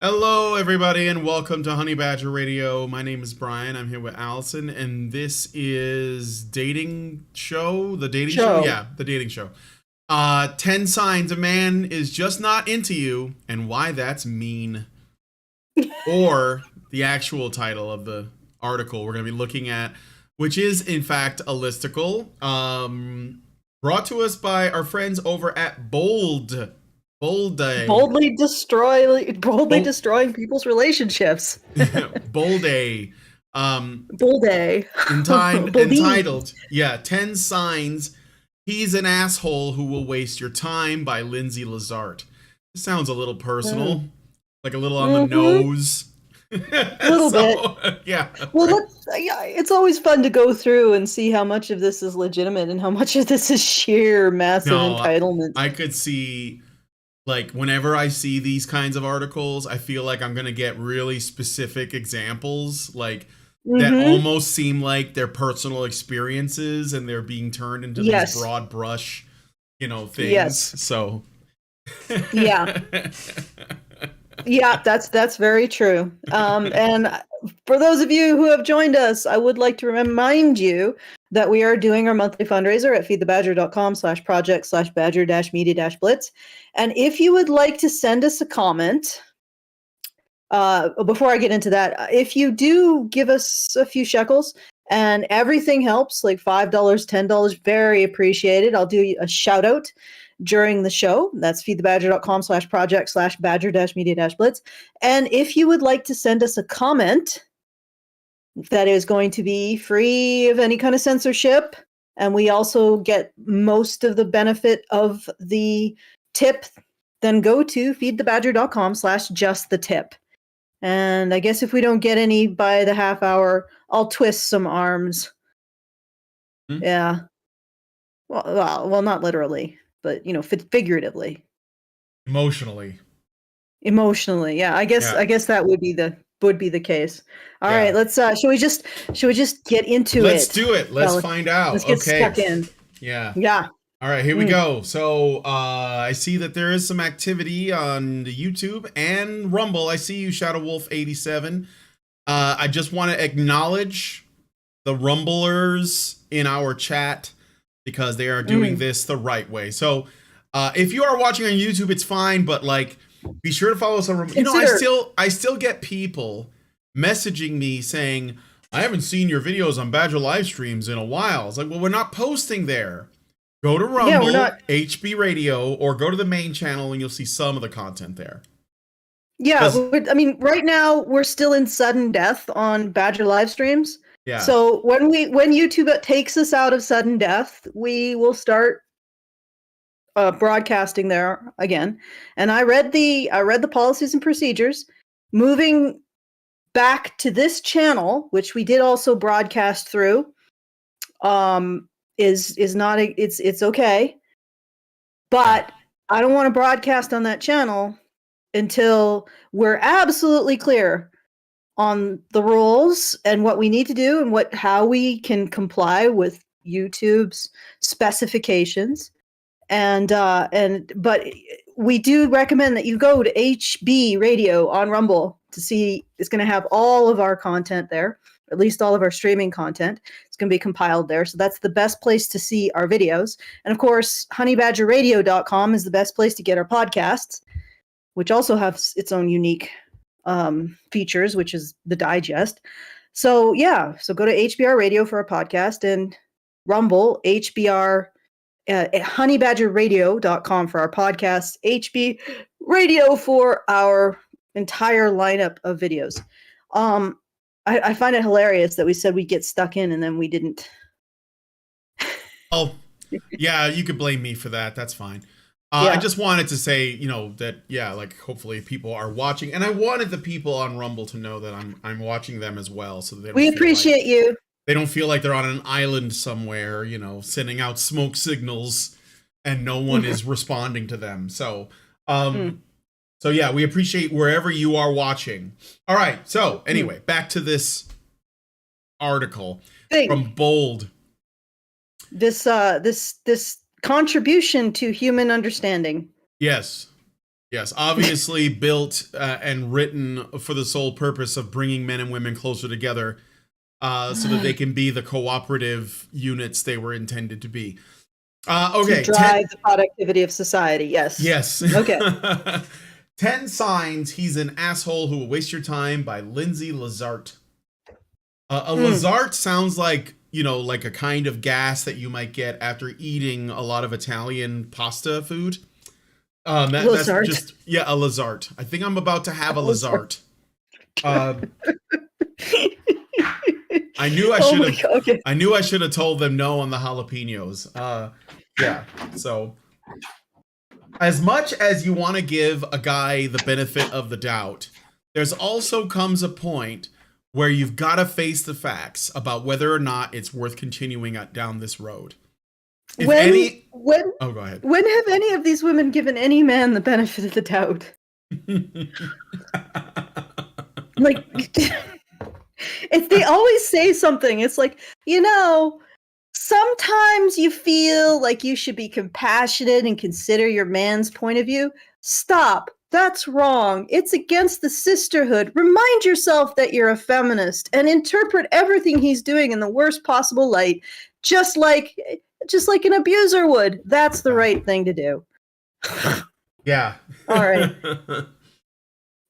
Hello, everybody, and welcome to Honey Badger Radio. My name is Brian. I'm here with Allison, and this is dating show. The dating show, Show. yeah, the dating show. 10 signs a man is just not into you, and why that's mean. Or the actual title of the article we're going to be looking at, which is in fact a listicle, brought to us by our friends over at Bold Boldly Bold, destroying people's relationships. Bolday. Bolday. Boldy. Entitled, 10 Signs He's an Asshole Who Will Waste Your Time by Lindsay Lazart. This sounds a little personal, like a little on the nose. A little bit. Yeah. Well, it's always fun to go through and see how much of this is legitimate and how much of this is sheer massive entitlement. I could see, like, whenever I see these kinds of articles, I feel like I'm going to get really specific examples, like, that almost seem like their personal experiences and they're being turned into these broad brush, things. Yes. So, yeah. Yeah, that's very true. And for those of you who have joined us, I would like to remind you that we are doing our monthly fundraiser at feedthebadger.com/project/badger-media-blitz. And if you would like to send us a comment, before I get into that, if you do give us a few shekels and everything helps, like $5, $10, very appreciated. I'll do a shout out during the show. That's feedthebadger.com/project/badger-media-blitz. And if you would like to send us a comment that is going to be free of any kind of censorship, and we also get most of the benefit of the tip, then go to feedthebadger.com/justthetip. And I guess if we don't get any by the half hour, I'll twist some arms. Yeah. Well, not literally, but figuratively. Emotionally. Yeah. I guess that would be the case. All right, let's should we just get into it? Let's do it. Let's find out. Let's get stuck in. Yeah. Yeah. All right, here we go. So I see that there is some activity on the YouTube and Rumble. I see you, Shadow Wolf 87. I just want to acknowledge the Rumblers in our chat because they are doing this the right way. So if you are watching on YouTube, it's fine, but like, be sure to follow us on Rumble. I still get people messaging me saying, I haven't seen your videos on Badger live streams in a while. It's like, well, we're not posting there. Go to Rumble, HB Radio, or go to the main channel and you'll see some of the content there. Yeah, I mean, right now we're still in sudden death on Badger live streams. Yeah. So when YouTube takes us out of sudden death, we will start broadcasting there again. And I read the policies and procedures. Moving back to this channel, which we did also broadcast through, is not it's okay, but I don't want to broadcast on that channel until we're absolutely clear on the rules and what we need to do and how we can comply with YouTube's specifications. But we do recommend that you go to HB Radio on Rumble to see. It's going to have all of our content there, at least all of our streaming content. It's going to be compiled there. So that's the best place to see our videos. And of course, honeybadgerradio.com is the best place to get our podcasts, which also have its own unique features, which is the digest. So yeah, so go to HBR Radio for our podcast and Rumble, HBR, honeybadgerradio.com for our podcasts, HB Radio for our entire lineup of videos. I find it hilarious that we said we'd get stuck in and then we didn't. Oh, yeah, you could blame me for that. That's fine. I just wanted to say, that, like, hopefully people are watching. And I wanted the people on Rumble to know that I'm watching them as well. So that we appreciate you. They don't feel like they're on an island somewhere, sending out smoke signals and no one is responding to them. So, So yeah, we appreciate wherever you are watching. All right. So anyway, back to this article from Bold. This contribution to human understanding. Yes. Yes, obviously built and written for the sole purpose of bringing men and women closer together, so that they can be the cooperative units they were intended to be. Okay, to drive the productivity of society. Yes. Okay. 10 Signs He's an Asshole Who Will Waste Your Time by Lindsay Lazart. Lazart sounds like, like a kind of gas that you might get after eating a lot of Italian pasta food. That's just, a Lazart. I think I'm about to have a Lazart. I knew I should have. Okay. I knew I should have told them no on the jalapenos. So, as much as you want to give a guy the benefit of the doubt, there's also comes a point where you've got to face the facts about whether or not it's worth continuing down this road. Go ahead. When have any of these women given any man the benefit of the doubt? Like, if they always say something, it's like, sometimes you feel like you should be compassionate and consider your man's point of view. Stop. That's wrong. It's against the sisterhood. Remind yourself that you're a feminist and interpret everything he's doing in the worst possible light, just like an abuser would. That's the right thing to do. Yeah. All right.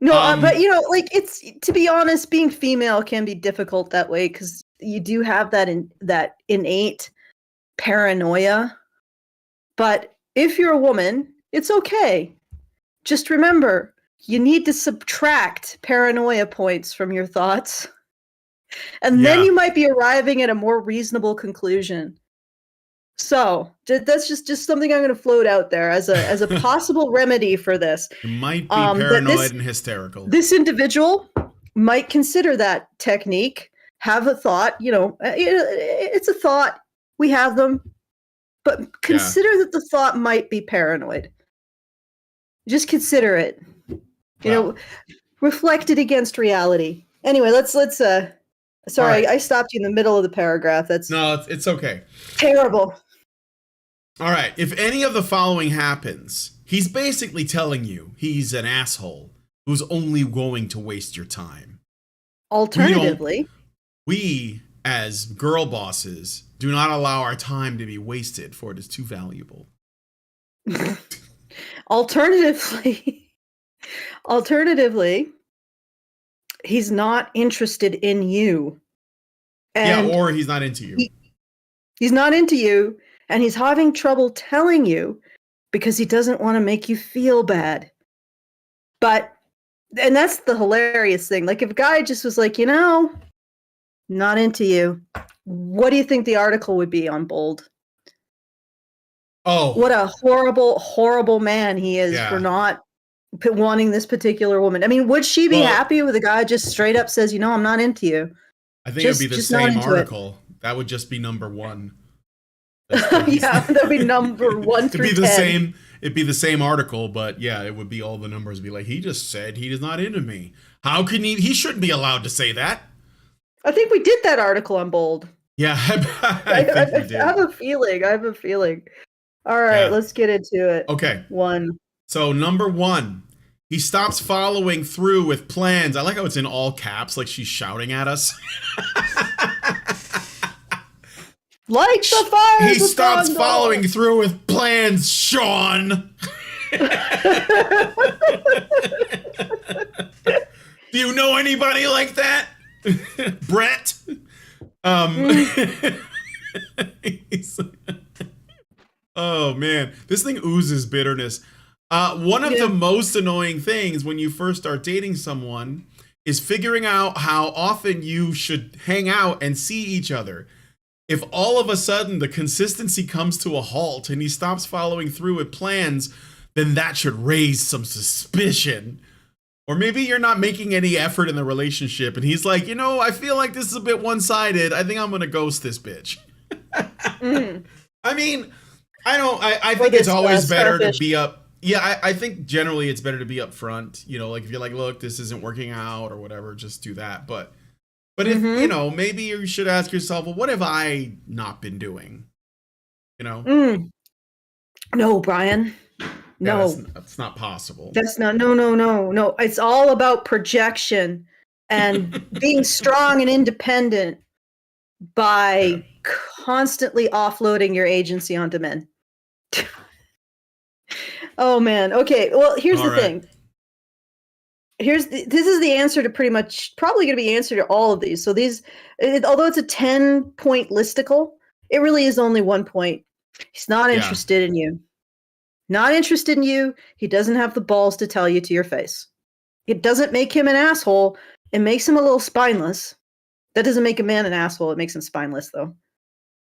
No, but it's, to be honest, being female can be difficult that way because you do have that innate paranoia. But if you're a woman, it's okay. Just remember, you need to subtract paranoia points from your thoughts. And then you might be arriving at a more reasonable conclusion. So that's just something I'm going to float out there as a possible remedy for this. You might be paranoid and hysterical. This individual might consider that technique, have a thought, it's a thought. We have them, but consider that the thought might be paranoid. Just consider it, reflect it against reality. Anyway, let's sorry, right. I stopped you in the middle of the paragraph. It's okay. Terrible. All right. If any of the following happens, he's basically telling you he's an asshole who's only going to waste your time. Alternatively, we as girl bosses do not allow our time to be wasted, for it is too valuable. Alternatively, he's not interested in you. And or he's not into you. He's not into you, and he's having trouble telling you because he doesn't want to make you feel bad. And that's the hilarious thing. Like, if a guy just was like, not into you, what do you think the article would be on Bold? Oh. What a horrible, horrible man he is for not wanting this particular woman. I mean, would she be happy with a guy just straight up says, I'm not into you? I think it'd be the same article. That would just be number one. That'd be number 1 through 10. It'd be the same article, but it would be all the numbers would be like, he just said he is not into me. How can he shouldn't be allowed to say that. I think we did that article on Bold. Yeah, I think we did. I have a feeling. All right, let's get into it. Okay. 1. So number 1, he stops following through with plans. I like how it's in all caps, like she's shouting at us. Like the fire. He stops following through with plans, Sean. Do you know anybody like that? Brett? Oh man, this thing oozes bitterness. One of the most annoying things when you first start dating someone is figuring out how often you should hang out and see each other. If all of a sudden the consistency comes to a halt and he stops following through with plans, then that should raise some suspicion. Or maybe you're not making any effort in the relationship and he's like, I feel like this is a bit one-sided. I think I'm going to ghost this bitch. I mean, I think it's always better to be up. Yeah, I think generally it's better to be up front. Like if you're like, look, this isn't working out or whatever, just do that. But if, maybe you should ask yourself, well, what have I not been doing? No, Brian. Yeah, No, that's not possible. that's not. No, no, no, no. It's all about projection and being strong and independent Yeah. by constantly offloading your agency onto men. Oh man. Okay. Well, here's All the right. thing. This is the answer to pretty much probably going to be answer to all of these. So although it's a 10-point listicle, it really is only 1 point. He's not Yeah. interested in you. Not interested in you. He doesn't have the balls to tell you to your face. It doesn't make him an asshole. It makes him a little spineless. That doesn't make a man an asshole. It makes him spineless, though.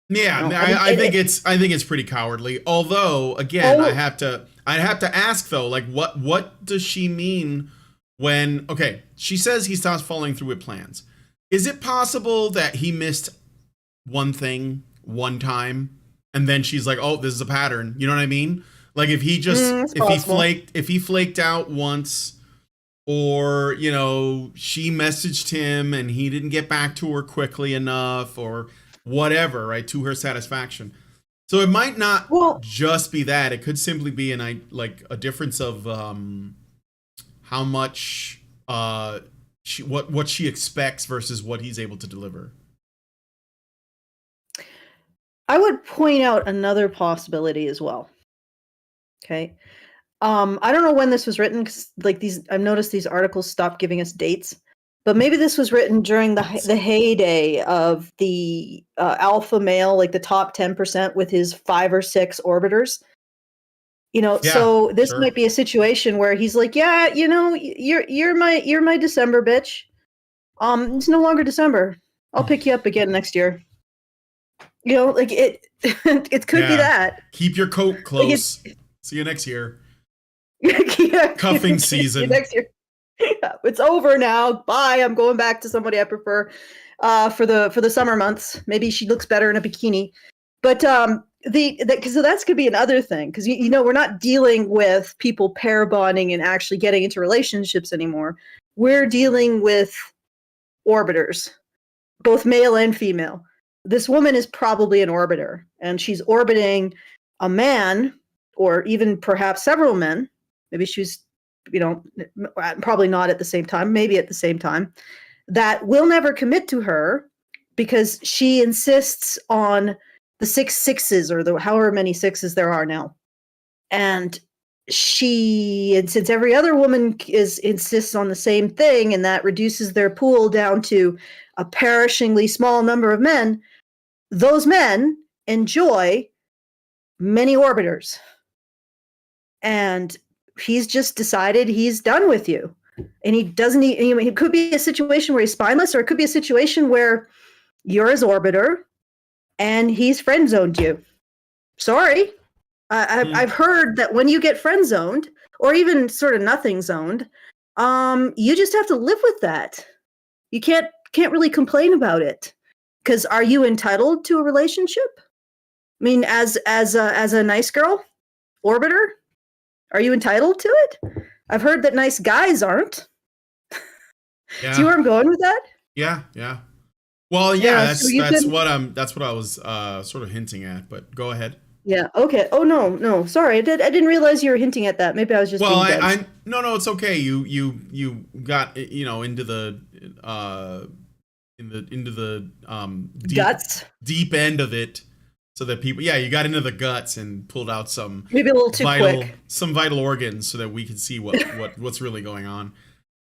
Yeah, No, I think it's pretty cowardly. Although, again, I'd have to ask though, like what does she mean when she says he stops following through with plans. Is it possible that he missed one thing one time and then she's like, "Oh, this is a pattern." You know what I mean? Like if he just if he flaked out once, or she messaged him and he didn't get back to her quickly enough, or whatever, right, to her satisfaction. So it might not just be that. It could simply be a difference of how much what she expects versus what he's able to deliver. I would point out another possibility as well. Okay. I don't know when this was written, because I've noticed these articles stop giving us dates. But maybe this was written during the heyday of the alpha male, like the top 10% with his 5 or 6 orbiters. So this might be a situation where he's like, "Yeah, you're my December bitch. It's no longer December. I'll pick you up again next year." It it could be that. Keep your coat close. See you next year. Cuffing season. Next year. It's over now. Bye. I'm going back to somebody I prefer for the summer months. Maybe she looks better in a bikini. But so that's could be another thing, because we're not dealing with people pair bonding and actually getting into relationships anymore. We're dealing with orbiters, both male and female. This woman is probably an orbiter, and she's orbiting a man, or even perhaps several men. Maybe she's probably not at the same time, maybe at the same time, that will never commit to her because she insists on the 6 sixes, or however many 6s there are now. And since every other woman insists on the same thing, and that reduces their pool down to a perishingly small number of men, those men enjoy many orbiters. And he's just decided he's done with you. And he doesn't, it could be a situation where he's spineless, or it could be a situation where you're his orbiter and he's friend zoned you. Sorry. I've heard that when you get friend zoned, or even sort of nothing zoned, you just have to live with that. You can't really complain about it. Because are you entitled to a relationship? I mean, as a nice girl, orbiter, are you entitled to it? I've heard that nice guys aren't. Yeah. See where I'm going with that? Yeah. Well, that's what I was sort of hinting at. But go ahead. Yeah. Okay. Oh no. Sorry, I didn't realize you were hinting at that. Maybe I was just. Well, no, it's okay. You got into the into the guts, deep end of it. So that people, you got into the guts and pulled out some maybe a little too quick, some vital organs, so that we could see what's really going on.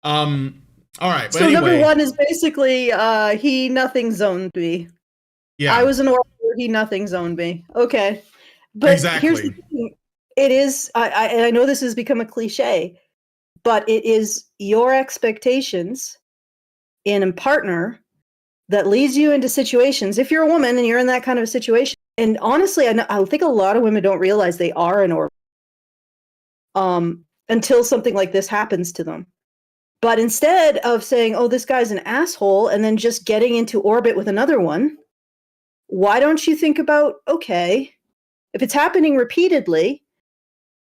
All right. But so anyway, number 1 is basically he nothing zoned me. Yeah, I was an orbiter. He nothing zoned me. Okay, but exactly. Here's the thing. It is. I know this has become a cliche, but it is your expectations in a partner that leads you into situations. If you're a woman and you're in that kind of a situation. And honestly, I think a lot of women don't realize they are an orbiter until something like this happens to them. But instead of saying, "Oh, this guy's an asshole," and then just getting into orbit with another one, why don't you think about, okay, if it's happening repeatedly,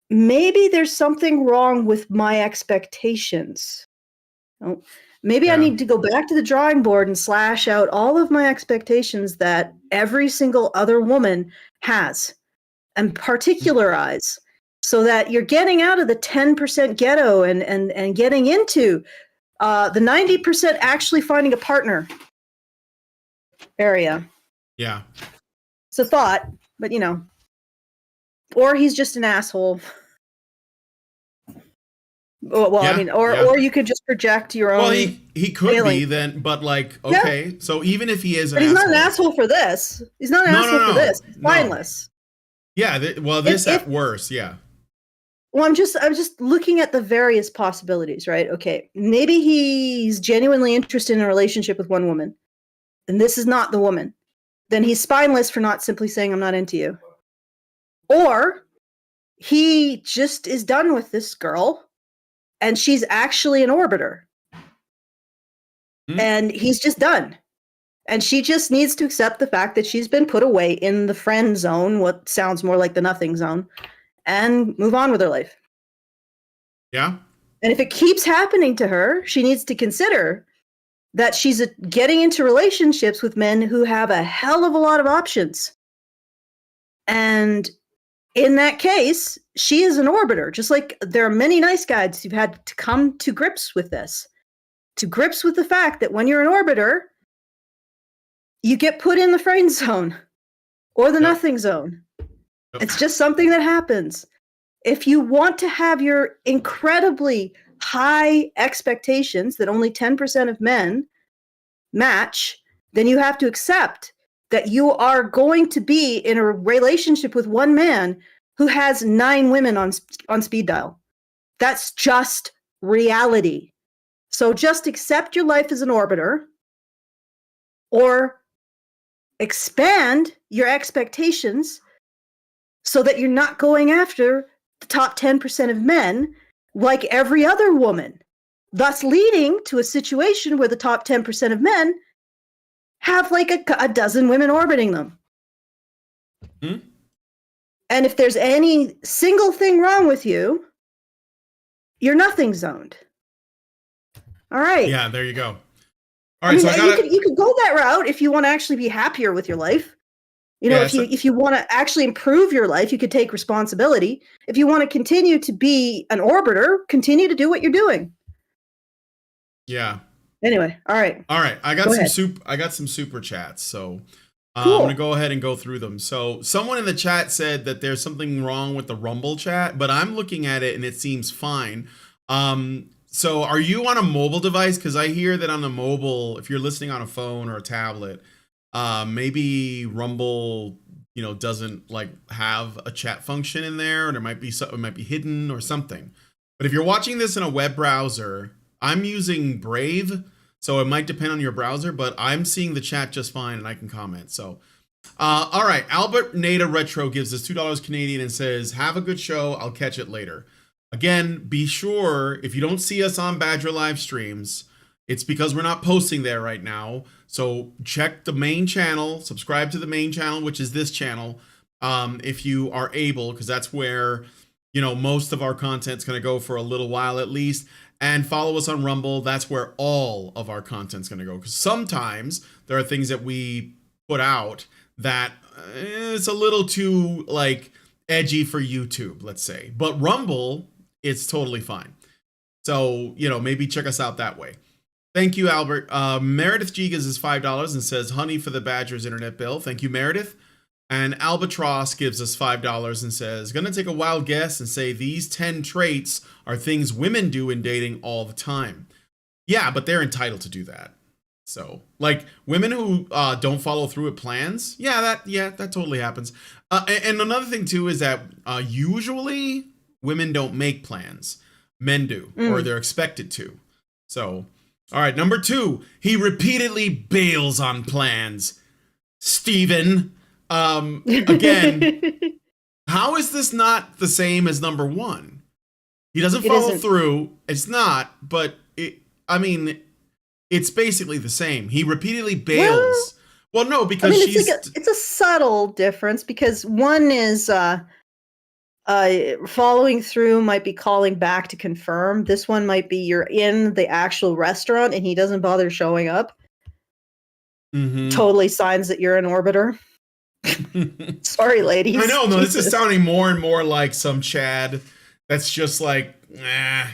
maybe there's something wrong with my expectations. Maybe I need to go back to the drawing board and slash out all of my expectations that every single other woman has, and particularize so that you're getting out of the 10% ghetto and getting into the 90% actually finding a partner area. Yeah. It's a thought, but or he's just an asshole. Well, I mean, or you could just project your own. Well, he could feelings. be then, but like, okay, so even if he is an but he's asshole, not an asshole for this. He's not an asshole for this. It's mindless. Yeah, this at worst, yeah. Well, I'm just looking at the various possibilities, right? Okay, maybe he's genuinely interested in a relationship with one woman, and this is not the woman. Then he's spineless for not simply saying, I'm not into you. Or he just is done with this girl, and she's actually an orbiter. And he's just done. And she just needs to accept the fact that she's been put away in the friend zone, what sounds more like the nothing zone, and move on with her life. Yeah. And if it keeps happening to her, she needs to consider that she's getting into relationships with men who have a hell of a lot of options. And in that case, she is an orbiter, just like there are many nice guys who've had to come to grips with this, to grips with the fact that when you're an orbiter, you get put in the friend zone or the nothing zone. It's just something that happens. If you want to have your incredibly high expectations that only 10% of men match, then you have to accept that you are going to be in a relationship with one man who has 9 women on speed dial. That's just reality. So just accept your life as an orbiter, or expand your expectations so that you're not going after the top 10% of men like every other woman, thus leading to a situation where the top 10% of men have like a dozen women orbiting them. And if there's any single thing wrong with you, you're nothing zoned. All right. Yeah, there you go. All right, so you could go that route if you want to actually be happier with your life. If you want to actually improve your life, you could take responsibility. If you want to continue to be an orbiter, continue to do what you're doing. Yeah. Anyway, all right. I got some super chats, so cool. I'm gonna go ahead and go through them. So someone in the chat said that there's something wrong with the Rumble chat, but I'm looking at it and it seems fine. So are you on a mobile device? Because I hear that on the mobile, if you're listening on a phone or a tablet, maybe Rumble, doesn't like have a chat function in there, or there might be it might be hidden or something. But if you're watching this in a web browser, I'm using Brave, so it might depend on your browser, but I'm seeing the chat just fine and I can comment. So, all right, Albert Nada Retro gives us $2 Canadian and says, "Have a good show. I'll catch it later." Again, be sure if you don't see us on Badger live streams, it's because we're not posting there right now. So check the main channel, subscribe to the main channel, which is this channel, if you are able, because that's where, most of our content's going to go for a little while at least. And follow us on Rumble. That's where all of our content's going to go. Because sometimes there are things that we put out that it's a little too edgy for YouTube, let's say. But Rumble, it's totally fine. So, maybe check us out that way. Thank you, Albert. Meredith G gives us $5 and says, "Honey for the Badgers internet bill." Thank you, Meredith. And Albatross gives us $5 and says, "Gonna take a wild guess and say these 10 traits are things women do in dating all the time." Yeah, but they're entitled to do that. So, women who don't follow through with plans, that totally happens. And another thing too is that usually women don't make plans. Men do, or they're expected to. So, all right, number 2, he repeatedly bails on plans. Steven. Again, how is this not the same as number 1? He doesn't follow through. It's not, but it's basically the same. He repeatedly bails. Well, no, because it's a subtle difference, because one is following through might be calling back to confirm. This one might be you're in the actual restaurant and he doesn't bother showing up. Totally signs that you're an orbiter. Sorry, ladies. I know, no, this is Jesus. sounding more and more like some Chad that's just like, they're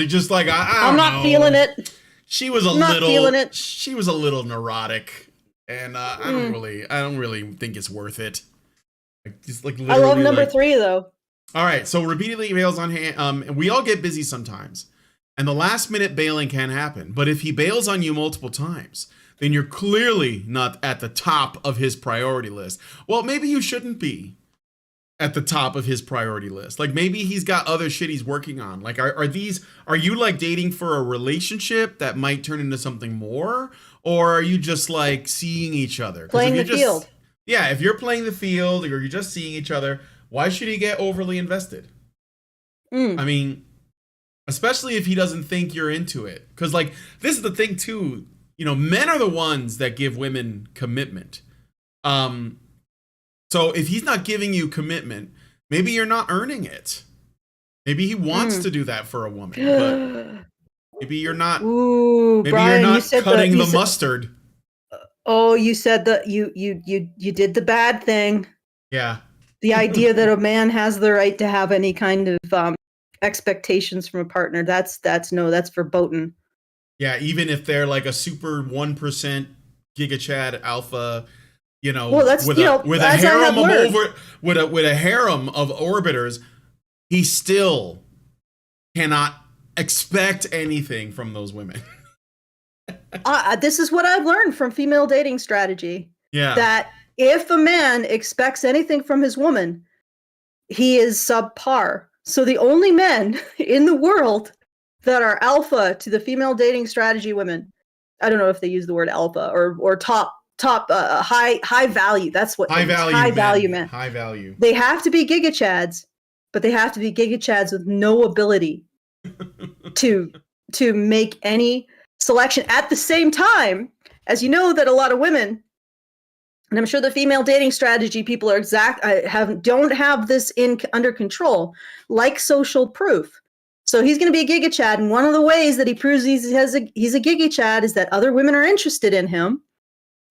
just like, I I'm don't not know. feeling it. She was a Not feeling it. she was a little neurotic, and I don't really think it's worth it. Like, just like I love literally, number 3 though. all right, so repeatedly bails on hand. And we all get busy sometimes, and the last minute bailing can happen. But if he bails on you multiple times, then you're clearly not at the top of his priority list. Well, maybe you shouldn't be at the top of his priority list. Like, maybe he's got other shit he's working on. Like, are you like dating for a relationship that might turn into something more? Or are you just like seeing each other? Playing the field. Yeah, if you're playing the field or you're just seeing each other, why should he get overly invested? I mean, especially if he doesn't think you're into it. Because, like, this is the thing, too. Men are the ones that give women commitment. So if he's not giving you commitment, maybe you're not earning it. Maybe he wants to do that for a woman, but maybe you're not. Ooh, maybe Brian, you're not cutting the mustard. Oh, you said that you did the bad thing. Yeah. The idea that a man has the right to have any kind of expectations from a partner. That's verboten. Yeah, even if they're like a super 1% Giga Chad alpha, well, that's with a harem of orbiters, he still cannot expect anything from those women. This is what I've learned from female dating strategy. Yeah. That if a man expects anything from his woman, he is subpar. So the only men in the world that are alpha to the female dating strategy women, I don't know if they use the word alpha or top high value. That's what high value men. High value. They have to be Giga Chads, but they have to be Giga Chads with no ability to make any selection. At the same time, as you know, that a lot of women, and I'm sure the female dating strategy people are don't have this under control, like social proof. So he's going to be a Giga Chad, and one of the ways that he proves he's a Giga Chad is that other women are interested in him.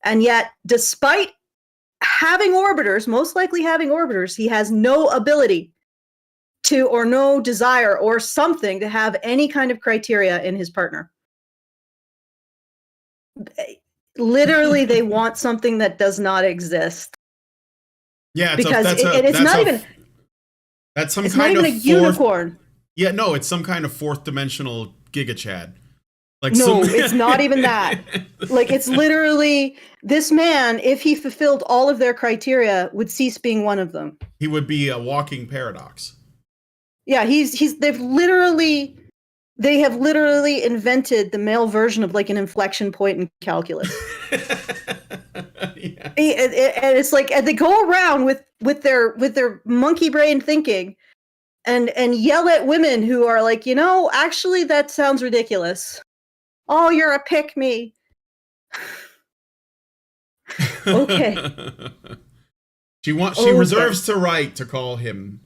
And yet, despite having orbiters, most likely having orbiters, he has no ability to, or no desire or something to have any kind of criteria in his partner. Literally, they want something that does not exist. Yeah, it's not even a unicorn. Yeah, no, it's some kind of fourth dimensional Giga Chad. It's not even that. Like, it's literally this man, if he fulfilled all of their criteria, would cease being one of them. He would be a walking paradox. Yeah, they have literally invented the male version of like an inflection point in calculus. Yeah. And it's like, and they go around with their monkey brain thinking and yell at women who are like, actually that sounds ridiculous. Oh, you're a pick-me. Okay. She reserves the right to call him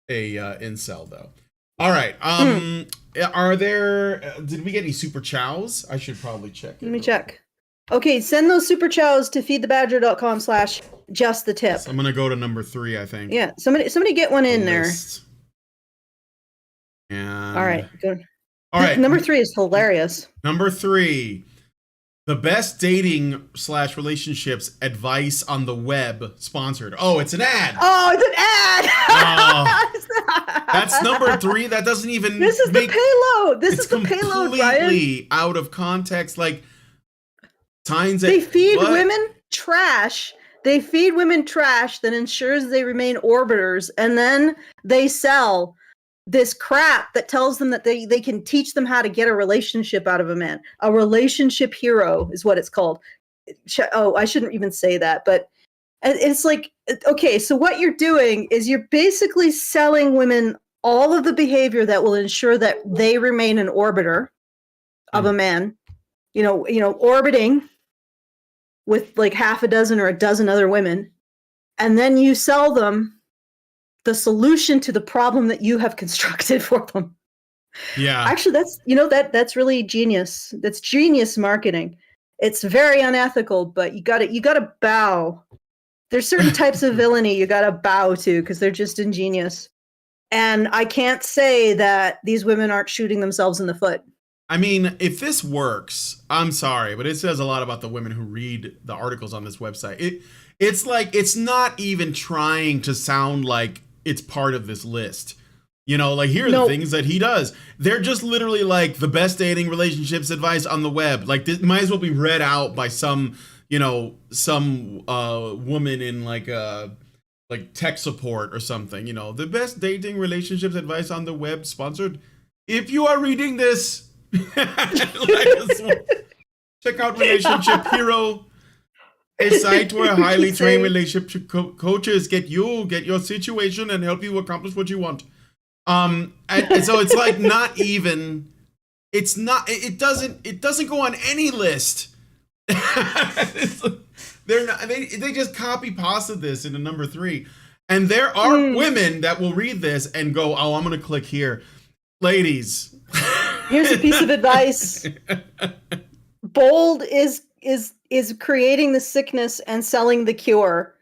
a incel, though. All right. Are there? Did we get any super chows? I should probably check. Let me check. Okay, send those super chows to feedthebadger.com/justthetip. So I'm gonna go to number 3, I think. Yeah, somebody get one in there. And all right, good. All right. Number 3 is hilarious. Number 3, the best dating / relationships advice on the web sponsored. Oh, it's an ad. Oh, it's an ad. That's number 3. That doesn't even. This is the payload. This is the payload, Brian. Completely out of context. Like, they feed women trash. They feed women trash that ensures they remain orbiters, and then they sell this crap that tells them that they can teach them how to get a relationship out of a man. A relationship hero is what it's called. Oh, I shouldn't even say that, but it's like, okay, so what you're doing is you're basically selling women all of the behavior that will ensure that they remain an orbiter of a man, orbiting with like half a dozen or a dozen other women. And then you sell them the solution to the problem that you have constructed for them. Yeah. Actually, that's really genius. That's genius marketing. It's very unethical, but you got to bow There's certain types of villainy you gotta bow to because they're just ingenious. And I can't say that these women aren't shooting themselves in the foot. I mean, if this works, I'm sorry, but it says a lot about the women who read the articles on this website. It's like it's not even trying to sound like it's part of this list. You know, like here are the things that he does. They're just literally like the best dating relationships advice on the web. Like this might as well be read out by some, you know, some woman in like tech support or something. You know, the best dating relationships advice on the web, sponsored. If you are reading this, check out Relationship Hero, a site where highly trained relationship coaches get your situation and help you accomplish what you want. And so it's like not even. It's not. It doesn't go on any list. They're not. They just copy pasted this into number 3, and there are women that will read this and go, "Oh, I'm gonna click here." Ladies, here's a piece of advice. Bold is creating the sickness and selling the cure.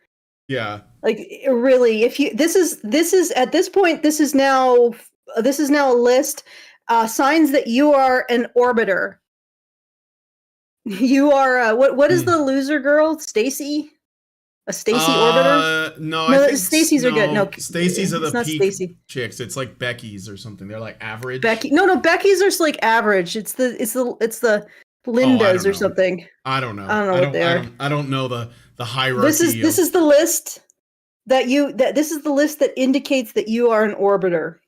Yeah. Like really, if you this is at this point this is now a list signs that you are an orbiter. You are what is the loser girl? Stacy? A Stacy orbiter? No, I think Stacy's are good. No, Stacy's are the not peak Stacy chicks. It's like Becky's or something. They're like average. No, Becky's are like average. It's the Lindas or something. I don't know. I don't know what they are. I don't know the hierarchy. This is the list this is the list that indicates that you are an orbiter.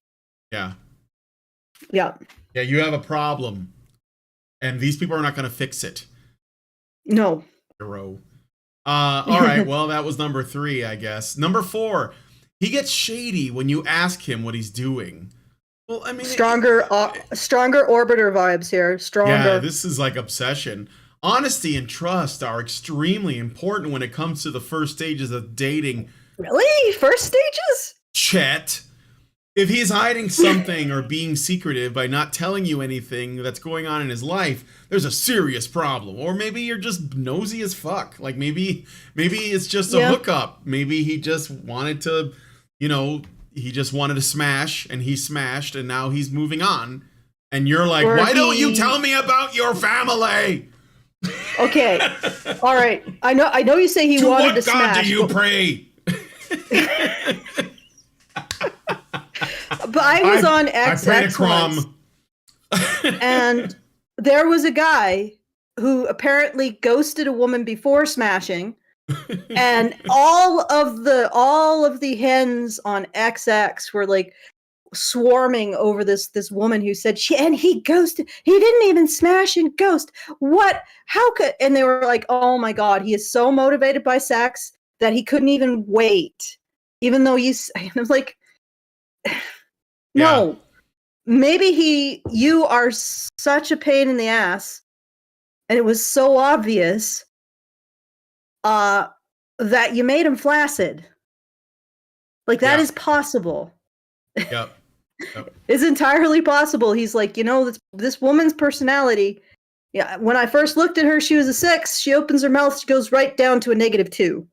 Yeah. Yeah. Yeah, you have a problem. And these people are not going to fix it. No. Hero. All right, well, that was number 3, I guess. Number 4, he gets shady when you ask him what he's doing. Well, I mean, stronger orbiter vibes here. Stronger. Yeah, this is like obsession. Honesty and trust are extremely important when it comes to the first stages of dating. Really? First stages? Chet. If he's hiding something or being secretive by not telling you anything that's going on in his life, there's a serious problem. Or maybe you're just nosy as fuck. Like maybe it's just a hookup. Maybe he just wanted to, you know, smash and he smashed and now he's moving on. And you're like, why don't you tell me about your family? Okay. All right. I know you say he wanted to smash. To what God do you pray? But I was on XX once, and there was a guy who apparently ghosted a woman before smashing, and all of the hens on XX were like swarming over this woman who said he ghosted. He didn't even smash and ghost. What? How could? And they were like, oh my God, he is so motivated by sex that he couldn't even wait, even though I was like. No, maybe you are such a pain in the ass, and it was so obvious that you made him flaccid. Like that is possible. Yep. It's entirely possible. He's like, you know, this woman's personality. Yeah, when I first looked at her, she was a 6. She opens her mouth, she goes right down to a -2.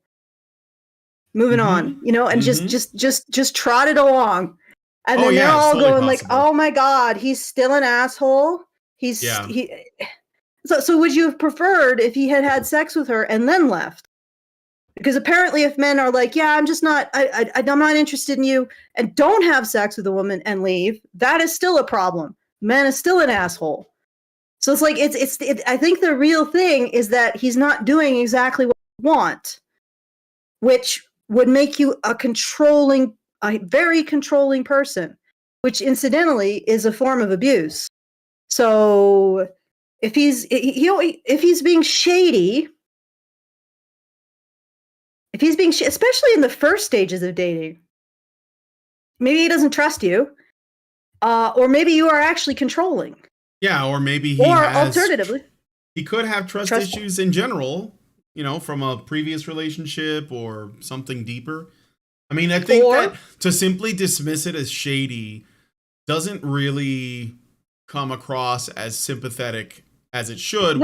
Moving on, you know, and just trot it along. And then they're all totally going possible. Like, oh my God, he's still an asshole. So would you have preferred if he had sex with her and then left? Because apparently if men are like, yeah, I'm just not, I'm not interested in you, and don't have sex with a woman and leave, that is still a problem. Man is still an asshole. So it's like, I think the real thing is that he's not doing exactly what you want, which would make you a very controlling person, which incidentally is a form of abuse. So if he's being shady, especially in the first stages of dating, maybe he doesn't trust you, or maybe you are actually controlling. Yeah, or maybe alternatively, he could have trust issues in general, you know, from a previous relationship or something deeper. I mean, I think that to simply dismiss it as shady doesn't really come across as sympathetic as it should,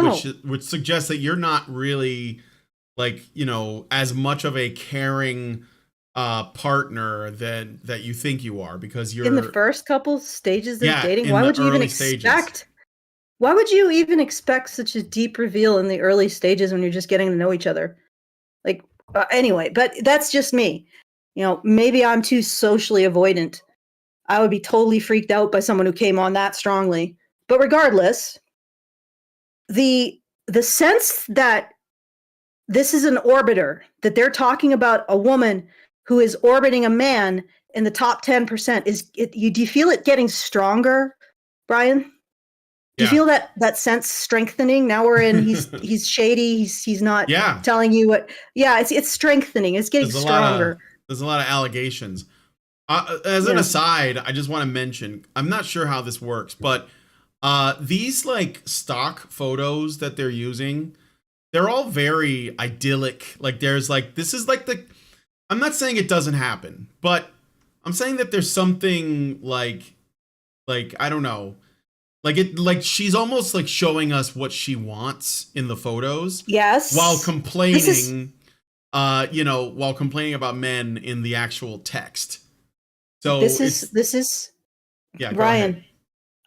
which suggests that you're not really like, you know, as much of a caring partner that you think you are, because In the you're, first couple stages of yeah, dating, in why the would you even early stages. expect? Why would you even expect such a deep reveal in the early stages when you're just getting to know each other? Like, anyway, but that's just me. You know, maybe I'm too socially avoidant. I would be totally freaked out by someone who came on that strongly. But regardless, the sense that this is an orbiter, that they're talking about a woman who is orbiting a man in the top 10%, do you feel it getting stronger, Brian? Do you Yeah. feel that sense strengthening? Now we're in, he's shady, he's not Yeah. telling you what. Yeah, it's strengthening, it's getting There's a lot of stronger. allegations. As an Yeah. aside, I just want to mention, I'm not sure how this works, but these like stock photos that they're using, they're all very idyllic. Like there's like, this is like the, I'm not saying it doesn't happen, but I'm saying that there's something like I don't know, like it, like she's almost like showing us what she wants in the photos while Yes. This is complaining, you know, while complaining about men in the actual text. So this is it's, this is yeah, go ahead. Brian,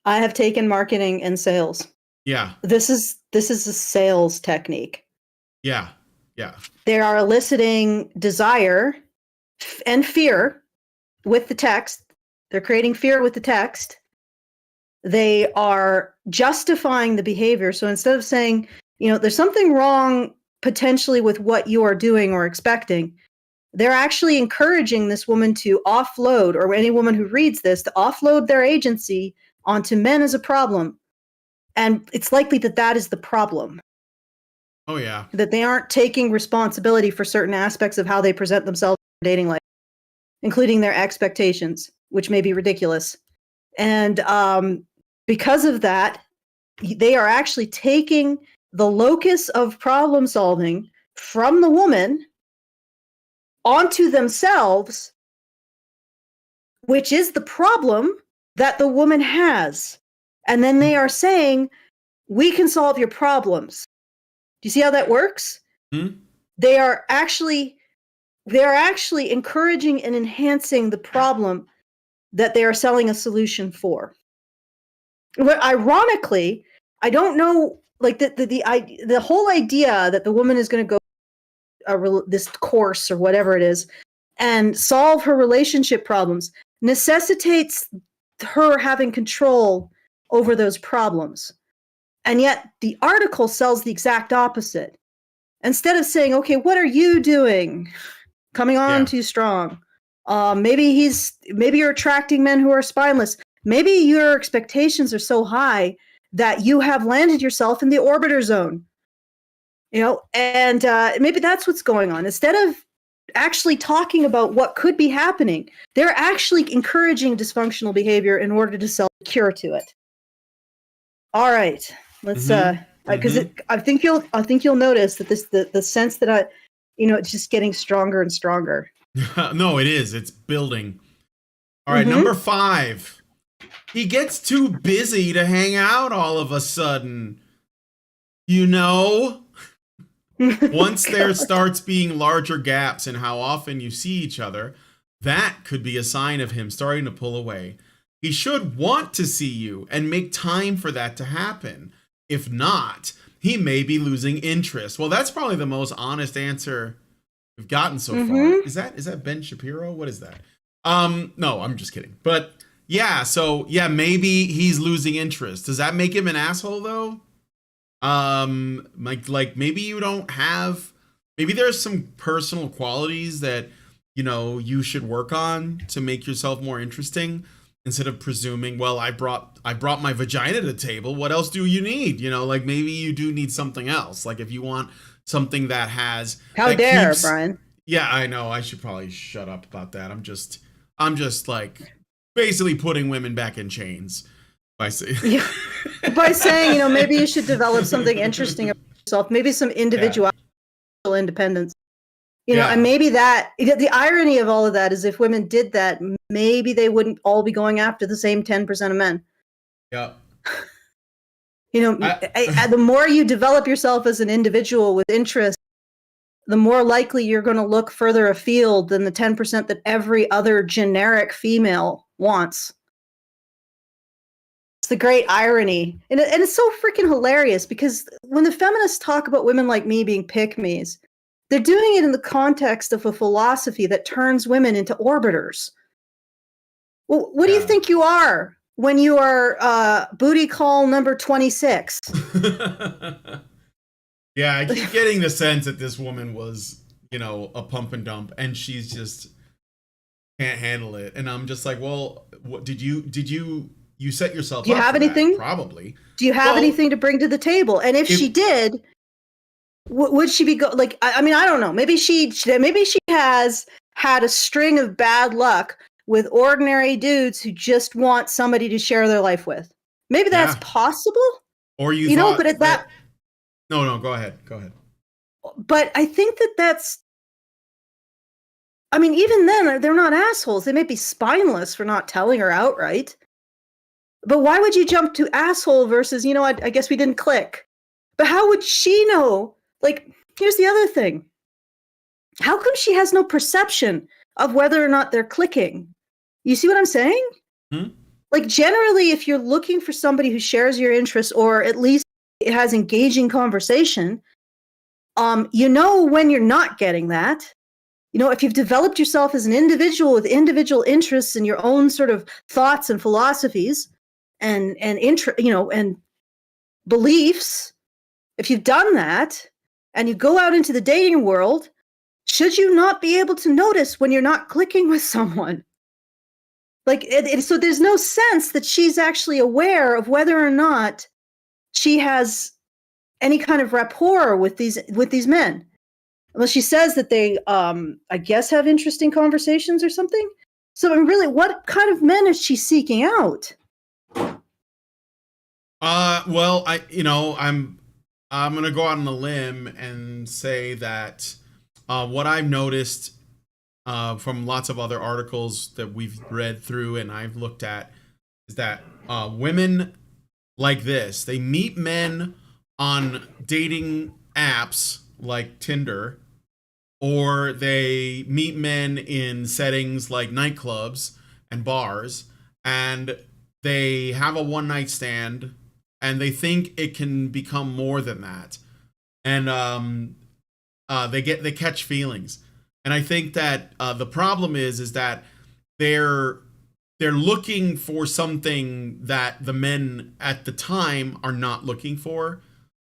I have taken marketing and sales. Yeah, This is a sales technique. yeah, yeah, They are eliciting desire and fear with the text. They're creating fear with the text. They are justifying the behavior. So instead of saying, you know, there's something wrong potentially with what you are doing or expecting, they're actually encouraging this woman to offload, or any woman who reads this, to offload their agency onto men as a problem. And it's likely that that is the problem, oh yeah, that they aren't taking responsibility for certain aspects of how they present themselves in dating life, including their expectations, which may be ridiculous. And because of that, they are actually taking the locus of problem solving from the woman onto themselves, which is the problem that the woman has. And then they are saying, we can solve your problems. Do you see how that works? hmm? They are actually encouraging and enhancing the problem that they are selling a solution for. But ironically, I don't know, like the whole idea that the woman is going to go this course or whatever it is and solve her relationship problems necessitates her having control over those problems. And yet the article sells the exact opposite. Instead of saying, okay, what are you doing? Coming on Yeah, too strong. Maybe you're attracting men who are spineless. Maybe your expectations are so high that you have landed yourself in the orbiter zone. You know, and maybe that's what's going on. Instead of actually talking about what could be happening, they're actually encouraging dysfunctional behavior in order to sell a cure to it. All right, let's mm-hmm, because mm-hmm. I think you'll notice that the sense that it's just getting stronger and stronger. No, it is. It's building. All right, Mm-hmm. number 5. He gets too busy to hang out all of a sudden. You know? Once there God. starts being larger gaps in how often you see each other, that could be a sign of him starting to pull away. He should want to see you and make time for that to happen. If not, he may be losing interest. Well, that's probably the most honest answer we've gotten so far. Mm-hmm. Is that Ben Shapiro? What is that? No, I'm just kidding. But yeah, so yeah, maybe he's losing interest. Does that make him an asshole though? Like maybe you don't have, maybe there's some personal qualities that, you know, you should work on to make yourself more interesting, instead of presuming, well, I brought my vagina to the table, what else do you need? You know, like maybe you do need something else. Like if you want something that has, How that dare, keeps, Brian? yeah, I know, I should probably shut up about that. I'm just like basically putting women back in chains by saying, Yeah. By saying, maybe you should develop something interesting about yourself, maybe some yeah, individual independence. And yeah, maybe that the irony of all of that is if women did that, maybe they wouldn't all be going after the same 10% of men. yeah. The more you develop yourself as an individual with interests the more likely you're going to look further afield than the 10% that every other generic female wants. It's the great irony. And it's so freaking hilarious because when the feminists talk about women like me being pick-me's, they're doing it in the context of a philosophy that turns women into orbiters. Well, what do you think you are when you are booty call number 26? Yeah, I keep getting the sense that this woman was, a pump and dump, and she's just can't handle it. And I'm just like, well, what did you set yourself up? Do you have anything? Probably. Do you have anything to bring to the table? And if she did, would she be like? I mean, I don't know. Maybe she has had a string of bad luck with ordinary dudes who just want somebody to share their life with. Maybe that's possible. Or you know, but at that. No, go ahead. But I think that's. I mean, even then, they're not assholes. They may be spineless for not telling her outright. But why would you jump to asshole versus, I guess we didn't click. But how would she know? Like, here's the other thing. How come she has no perception of whether or not they're clicking? You see what I'm saying? Like, generally, if you're looking for somebody who shares your interests or at least has engaging conversation, when you're not getting that. If you've developed yourself as an individual with individual interests and your own sort of thoughts and philosophies and beliefs, if you've done that and you go out into the dating world, should you not be able to notice when you're not clicking with someone? Like, so there's no sense that she's actually aware of whether or not she has any kind of rapport with these men. Well, she says that they, I guess, have interesting conversations or something. So, really, what kind of men is she seeking out? Well, I'm gonna go out on a limb and say that what I've noticed from lots of other articles that we've read through and I've looked at is that women like this, they meet men on dating apps like Tinder, or they meet men in settings like nightclubs and bars, and they have a one-night stand, and they think it can become more than that, and they catch feelings, and I think that the problem is that they're looking for something that the men at the time are not looking for,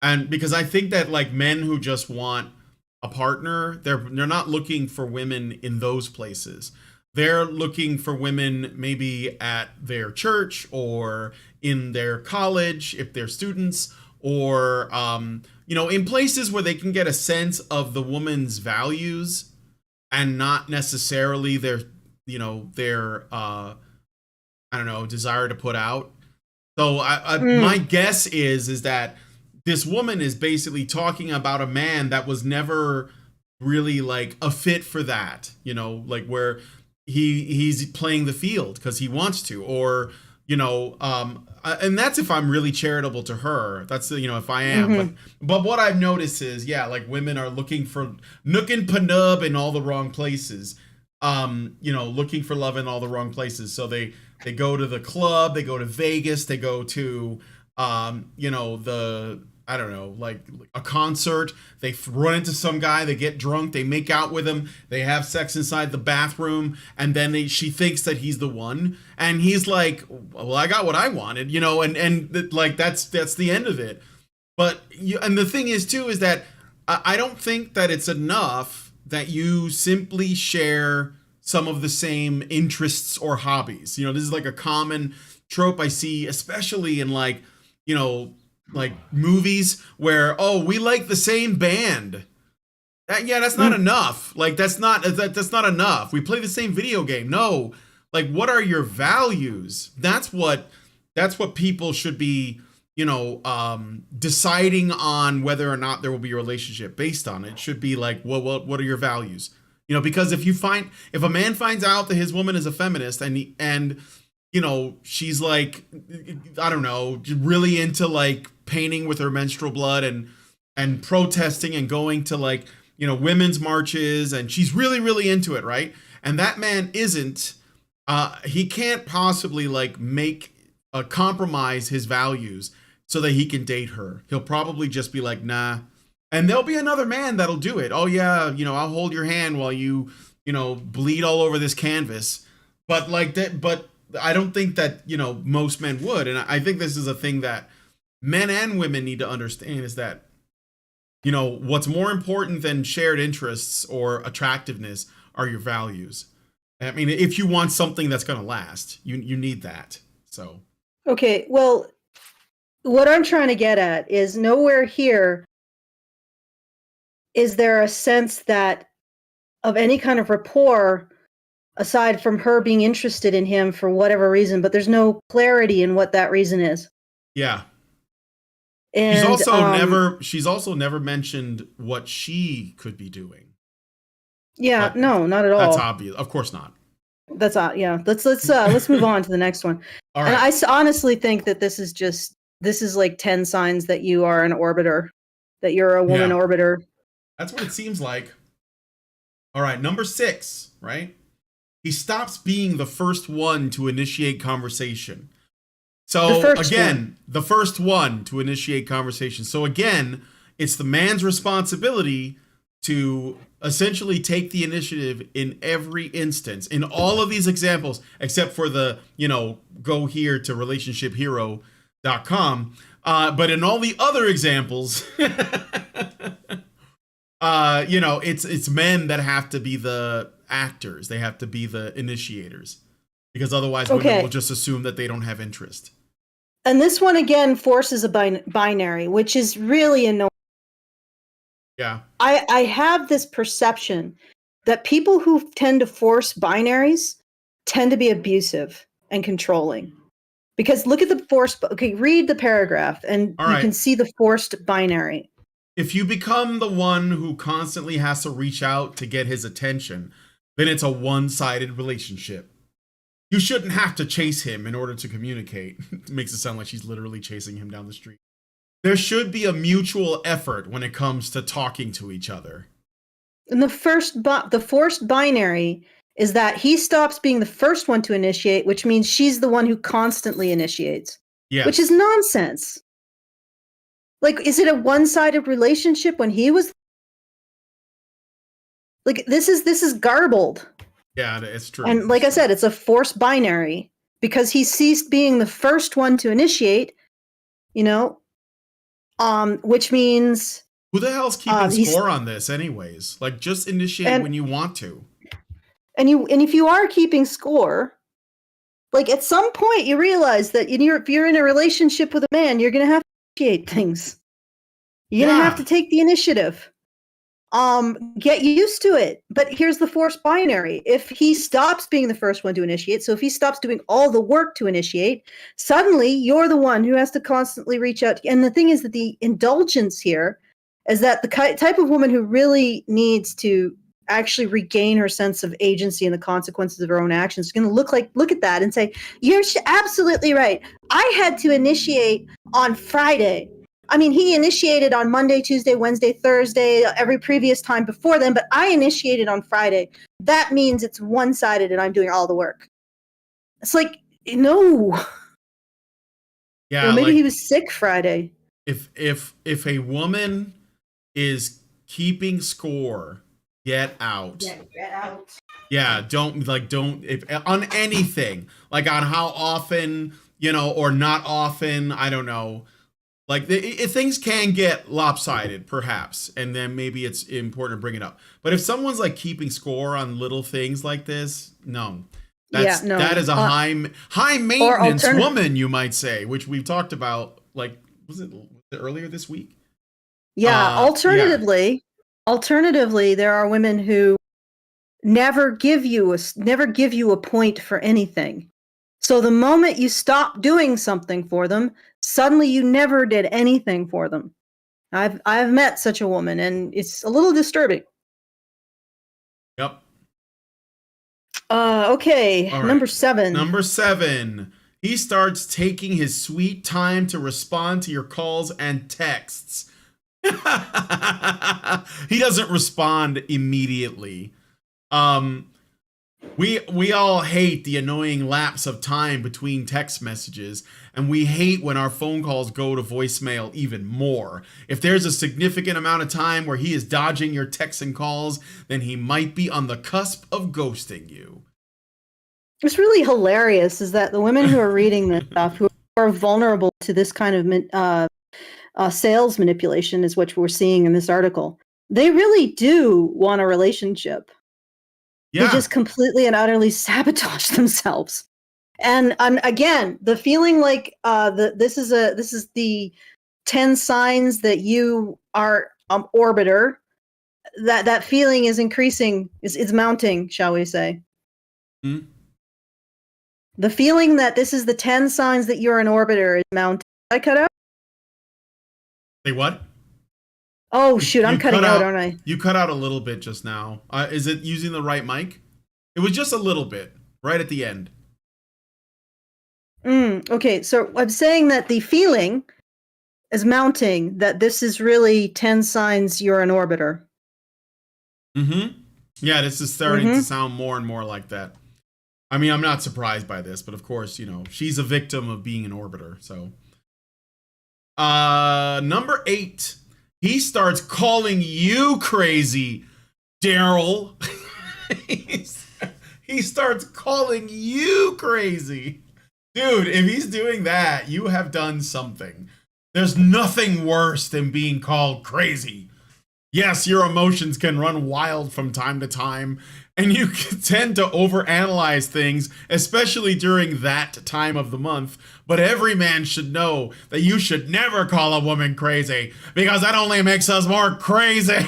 and because I think that like men who just want a partner, they're not looking for women in those places. They're looking for women maybe at their church or in their college if they're students, or in places where they can get a sense of the woman's values and not necessarily their desire to put out. So my guess is that this woman is basically talking about a man that was never really like a fit for that, like where he's playing the field because he wants to, or and that's if I'm really charitable to her. That's if I am. But what I've noticed is like women are looking for nook and panub in all the wrong places. Looking for love in all the wrong places. So they go to the club, they go to Vegas, they go to like a concert, they run into some guy, they get drunk, they make out with him, they have sex inside the bathroom, and then she thinks that he's the one, and he's like, well, I got what I wanted, and like that's the end of it. But and the thing is too is that I don't think that it's enough that you simply share some of the same interests or hobbies. This is like a common trope I see, especially in like movies where, oh, we like the same band. That's not enough. Like that's not enough. We play the same video game. No, like what are your values? That's what people should be, deciding on whether or not there will be a relationship based on. It should be like, what are your values? Because if a man finds out that his woman is a feminist and she's like, I don't know, really into like painting with her menstrual blood and protesting and going to like women's marches, and she's really, really into it, right? And that man isn't. He can't possibly like make a compromise his values so that he can date her. He'll probably just be like, nah. And there'll be another man that'll do it. Oh yeah, I'll hold your hand while you, bleed all over this canvas. But like that, but I don't think that, most men would. And I think this is a thing that men and women need to understand, is that, what's more important than shared interests or attractiveness are your values. I mean, if you want something that's going to last, you need that. So. Okay, well, what I'm trying to get at is nowhere here is there a sense that of any kind of rapport aside from her being interested in him for whatever reason, but there's no clarity in what that reason is. Yeah. And she's also never mentioned what she could be doing. Yeah, no, not at all. That's obvious. Of course not. That's yeah. Let's move on to the next one. All right. And I honestly think that this is like 10 signs that you are an orbiter, that you're a woman orbiter. That's what it seems like. All right, number 6, right? He stops being the first one to initiate conversation. So the first one to initiate conversation. So again, it's the man's responsibility to essentially take the initiative in every instance, in all of these examples, except for the, go here to relationshiphero.com. But in all the other examples, it's men that have to be the actors. They have to be the initiators, because otherwise women will just assume that they don't have interest. And this one again forces a binary, which is really annoying. Yeah. I have this perception that people who tend to force binaries tend to be abusive and controlling. Because look at the forced, read the paragraph and you can see the forced binary. If you become the one who constantly has to reach out to get his attention, then it's a one-sided relationship. You shouldn't have to chase him in order to communicate. It makes it sound like she's literally chasing him down the street. There should be a mutual effort when it comes to talking to each other. And the forced binary is that he stops being the first one to initiate, which means she's the one who constantly initiates. Yes. Which is nonsense. Like, is it a one-sided relationship when he was? Like, this is garbled. Yeah, it's true. And like I said, it's a forced binary because he ceased being the first one to initiate, which means who the hell's keeping score on this anyways? Like, just initiate when you want to. And if you are keeping score, like at some point you realize that if you're in a relationship with a man, you're going to have to initiate things. You're going to have to take the initiative. Get used to it. But here's the forced binary. If he stops being the first one to initiate, so if he stops doing all the work to initiate, suddenly you're the one who has to constantly reach out. And the thing is that the indulgence here is that the type of woman who really needs to actually regain her sense of agency and the consequences of her own actions is going to look at that and say, you're absolutely right. I had to initiate on Friday. I mean, he initiated on Monday, Tuesday, Wednesday, Thursday, every previous time before then, but I initiated on Friday. That means it's one-sided and I'm doing all the work. It's like, no. Yeah. Well, maybe he was sick Friday. If a woman is keeping score, get out. Yeah, get out. Yeah, don't on anything, like on how often, or not often, I don't know. Like, things can get lopsided, perhaps, and then maybe it's important to bring it up. But if someone's like keeping score on little things like this, no, that is a high maintenance woman, you might say, which we've talked about. Like, was it earlier this week? Yeah. Alternatively, there are women who never give you a point for anything. So the moment you stop doing something for them, suddenly you never did anything for them. I've met such a woman, and it's a little disturbing. Yep. Okay. Right. Number 7. Number 7. He starts taking his sweet time to respond to your calls and texts. He doesn't respond immediately. We all hate the annoying lapse of time between text messages, and we hate when our phone calls go to voicemail even more. If there's a significant amount of time where he is dodging your texts and calls, then he might be on the cusp of ghosting you. What's really hilarious is that the women who are reading this stuff, who are vulnerable to this kind of sales manipulation, is what we're seeing in this article. They really do want a relationship. Yeah. They just completely and utterly sabotage themselves. And again, the feeling like this is the 10 signs that you are orbiter. That feeling is increasing, is mounting, shall we say? Mm-hmm. The feeling that this is the 10 signs that you're an orbiter is mounting. Did I cut out? Say what? Oh, shoot, I'm cutting out, aren't I? You cut out a little bit just now. Is it using the right mic? It was just a little bit, right at the end. Okay, so I'm saying that the feeling is mounting, that this is really 10 signs you're an orbiter. Mm-hmm. Yeah, this is starting to sound more and more like that. I mean, I'm not surprised by this, but of course, she's a victim of being an orbiter, so. Number 8. He starts calling you crazy, Daryl. He starts calling you crazy. Dude, if he's doing that, you have done something. There's nothing worse than being called crazy. Yes, your emotions can run wild from time to time, and you can tend to overanalyze things, especially during that time of the month. But every man should know that you should never call a woman crazy, because that only makes us more crazy.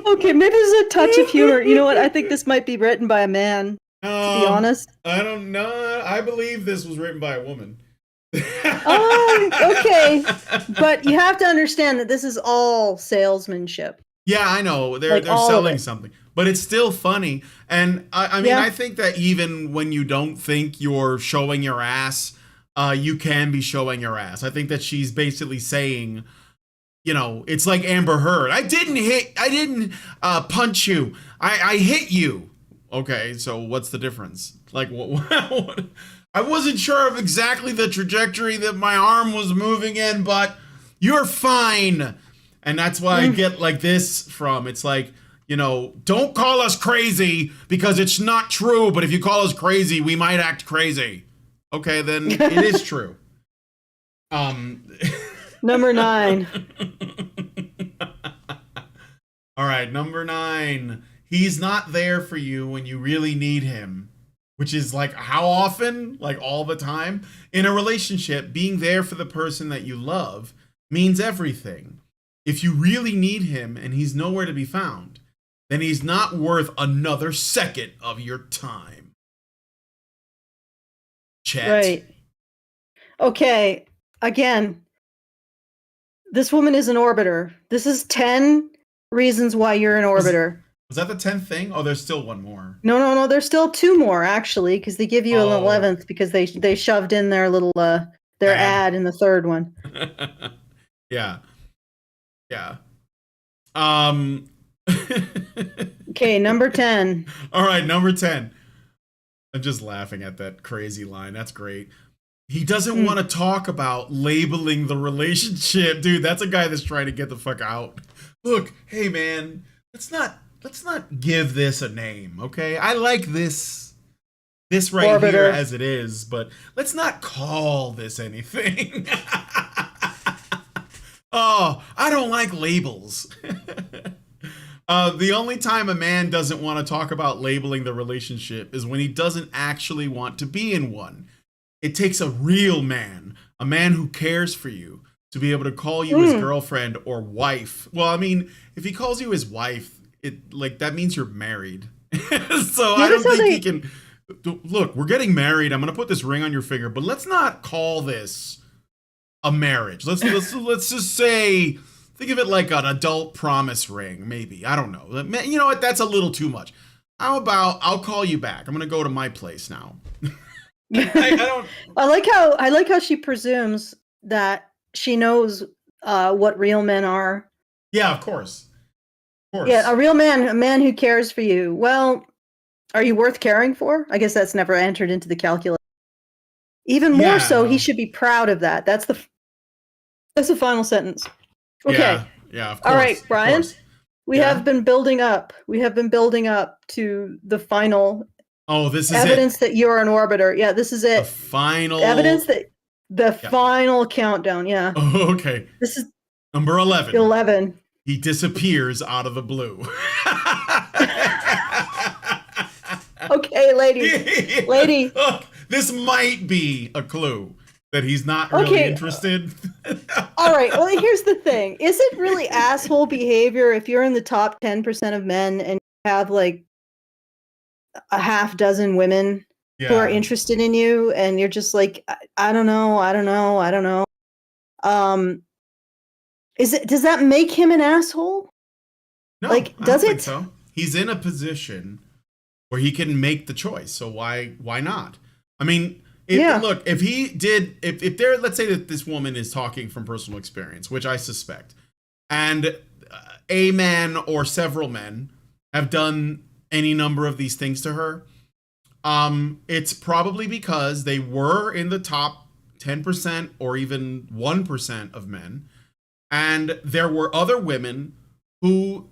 Okay, maybe there's a touch of humor. You know what? I think this might be written by a man, to be honest. I don't know. I believe this was written by a woman. Oh, okay. But you have to understand that this is all salesmanship. Yeah, I know. They're selling something. But it's still funny. And I mean, I think that even when you don't think you're showing your ass, you can be showing your ass. I think that she's basically saying, it's like Amber Heard. I didn't punch you. I hit you. Okay, so what's the difference? Like, what? I wasn't sure of exactly the trajectory that my arm was moving in, but you're fine. And that's why I get like this from. It's like, don't call us crazy because it's not true. But if you call us crazy, we might act crazy. Okay, then it is true. Number 9. All right, number 9. He's not there for you when you really need him. Which is like how often? Like all the time? In a relationship, being there for the person that you love means everything. If you really need him and he's nowhere to be found, then he's not worth another second of your time. Chat. Right. Okay. Again, this woman is an orbiter. This is 10 reasons why you're an orbiter. Was that the 10th thing? Oh, there's still one more. No. There's still 2 more, actually, because they give you an 11th because they shoved in their little their ad in the 3rd one. Yeah. Okay, number 10. All right, number 10. I'm just laughing at that crazy line. That's great. He doesn't want to talk about labeling the relationship. Dude, that's a guy that's trying to get the fuck out. Look, hey man, let's not give this a name, okay? I like this right orbiter here as it is, but let's not call this anything. Oh, I don't like labels. The only time a man doesn't want to talk about labeling the relationship is when he doesn't actually want to be in one. It takes a real man, a man who cares for you, to be able to call you his girlfriend or wife. Well, I mean, if he calls you his wife, that means you're married. So I don't think he can. Look, we're getting married. I'm gonna put this ring on your finger, but let's not call this a marriage. Let's just say, think of it like an adult promise ring, maybe. I don't know. You know what? That's a little too much. How about I'll call you back? I'm gonna go to my place now. I don't. I like how she presumes that she knows what real men are. Yeah, of course. Of course. Yeah, a man who cares for you. Well, are you worth caring for? I guess that's never entered into the calculus. Even more so, he should be proud of that. That's the final sentence. Okay. Yeah, of course. All right, Brian. We have been building up. We have been building up to the final. Oh, this is evidence that you're an orbiter. Yeah, this is it. The final evidence that the final countdown. Yeah. Oh, okay. This is number 11. 11. He disappears out of the blue. Okay, lady. Look, this might be a clue that he's not really interested. All right. Well, here's the thing. Is it really asshole behavior if you're in the top 10% of men and you have like a half dozen women who are interested in you, and you're just like, I don't know. Does that make him an asshole? No, I don't think so. He's in a position where he can make the choice. So why not? I mean, look, if he did, if there, let's say that this woman is talking from personal experience, which I suspect, and a man or several men have done any number of these things to her, it's probably because they were in the top 10% or even 1% of men, and there were other women who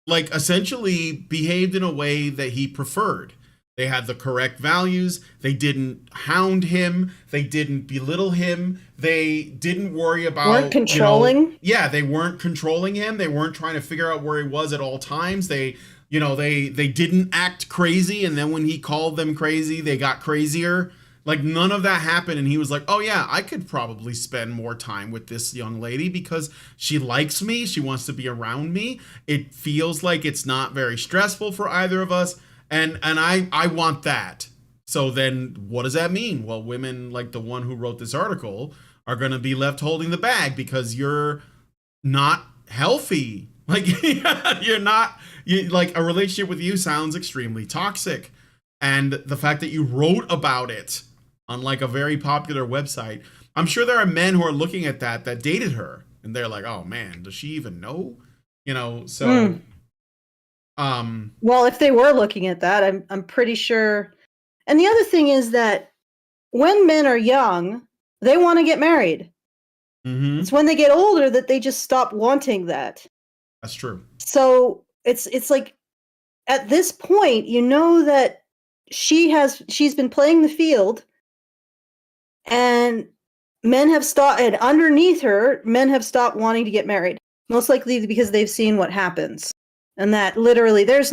like essentially behaved in a way that he preferred. They had the correct values. They didn't hound him. They didn't belittle him. They didn't worry about weren't controlling. They weren't controlling him. They weren't trying to figure out where he was at all times. They didn't act crazy, and then when he called them crazy, they got crazier. Like, none of that happened, and he was like, oh yeah, I could probably spend more time with this young lady because she likes me, she wants to be around me, it feels like it's not very stressful for either of us, and I want that. So then what does that mean? Well, women like the one who wrote this article are going to be left holding the bag because you're not healthy. Like, like a relationship with you sounds extremely toxic. And the fact that you wrote about it on like a very popular website, I'm sure there are men who are looking at that dated her, and they're like, oh man, does she even know? So well, if they were looking at that, I'm pretty sure. And the other thing is that when men are young, they want to get married. Mm-hmm. It's when they get older that they just stop wanting that. That's true. So it's like at this point, you know that she's been playing the field, and men have stopped, and underneath her, men have stopped wanting to get married. Most likely because they've seen what happens. And that literally there's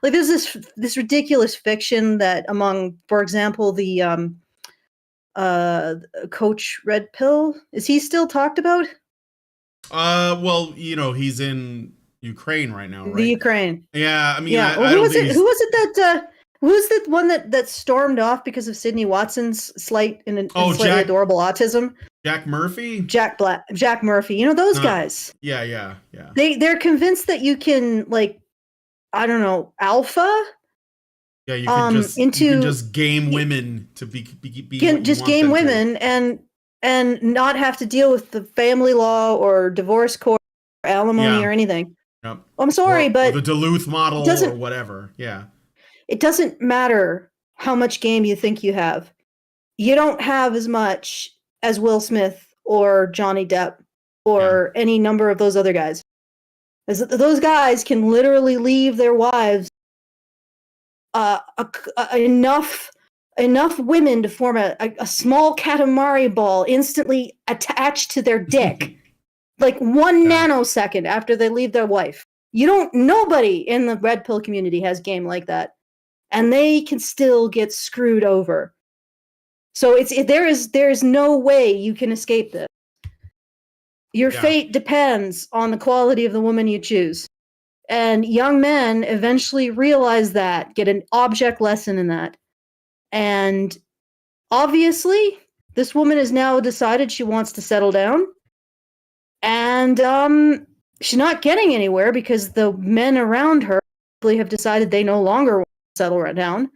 this ridiculous fiction that among, for example, the Coach Red Pill, is he still talked about? Well, he's in Ukraine right now, right? The Ukraine. Yeah, I mean, yeah. Who was it that who's the one that stormed off because of Sydney Watson's slightly adorable autism? Jack Murphy? Jack Murphy. Those guys. Yeah. They're convinced that you can, like, I don't know, alpha? Yeah, you can just game women to be just game women and not have to deal with the family law or divorce court or alimony or anything. Yep. I'm sorry, but the Duluth model or whatever. Yeah. It doesn't matter how much game you think you have. You don't have as much as Will Smith or Johnny Depp or any number of those other guys. Those guys can literally leave their wives enough women to form a small Katamari ball instantly attached to their dick. Like 1 nanosecond after they leave their wife. Nobody in the red pill community has game like that. And they can still get screwed over. So there is no way you can escape this. Your fate depends on the quality of the woman you choose. And young men eventually realize that, get an object lesson in that. And obviously, this woman has now decided she wants to settle down. And she's not getting anywhere because the men around her have decided they no longer want to settle down.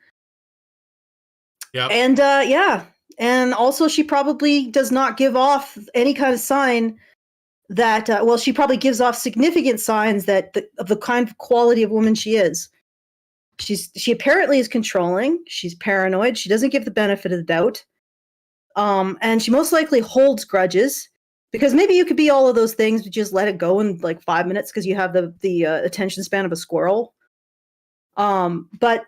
Yeah. And And also, she probably does not give off any kind of sign that, she probably gives off significant signs that of the kind of quality of woman she is. She apparently is controlling. She's paranoid. She doesn't give the benefit of the doubt. And she most likely holds grudges, because maybe you could be all of those things, but just let it go in like 5 minutes because you have the attention span of a squirrel. But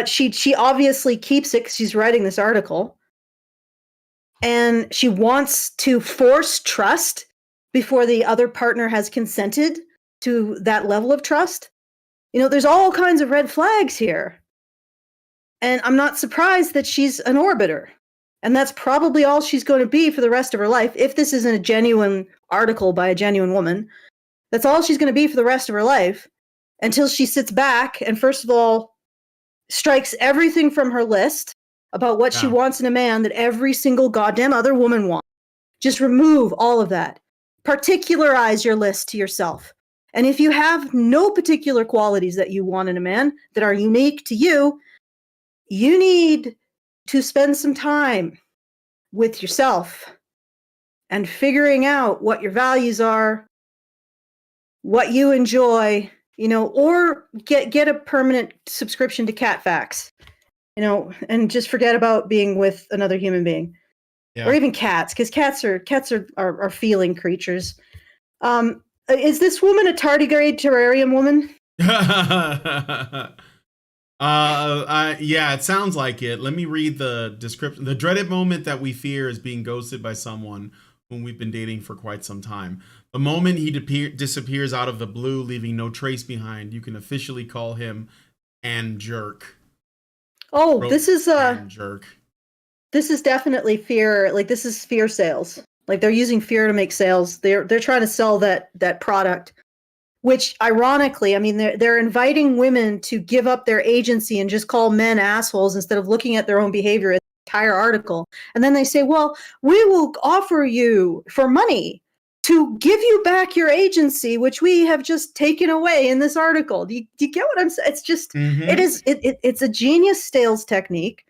she obviously keeps it 'cause she's writing this article, and she wants to force trust before the other partner has consented to that level of trust. There's all kinds of red flags here. And I'm not surprised that she's an orbiter. And that's probably all she's going to be for the rest of her life. If this isn't a genuine article by a genuine woman, that's all she's going to be for the rest of her life, until she sits back and, first of all, strikes everything from her list about what she wants in a man that every single goddamn other woman wants. Just remove all of that. Particularize your list to yourself. And if you have no particular qualities that you want in a man that are unique to you, you need to spend some time with yourself and figuring out what your values are, what you enjoy, or get a permanent subscription to Cat Facts, and just forget about being with another human being, or even cats, because cats are feeling creatures. Is this woman a tardigrade terrarium woman? Yeah, it sounds like it. Let me read the description. The dreaded moment that we fear is being ghosted by someone whom we've been dating for quite some time. The moment he disappears out of the blue, leaving no trace behind, you can officially call him and jerk. Oh, this is jerk. This is definitely fear. Like, this is fear sales. Like, they're using fear to make sales. They're trying to sell that product. Which, ironically, I mean, they're inviting women to give up their agency and just call men assholes instead of looking at their own behavior in the entire article. And then they say, well, we will offer you for money to give you back your agency, which we have just taken away in this article. Do you get what I'm saying? It's just, it's a genius sales technique,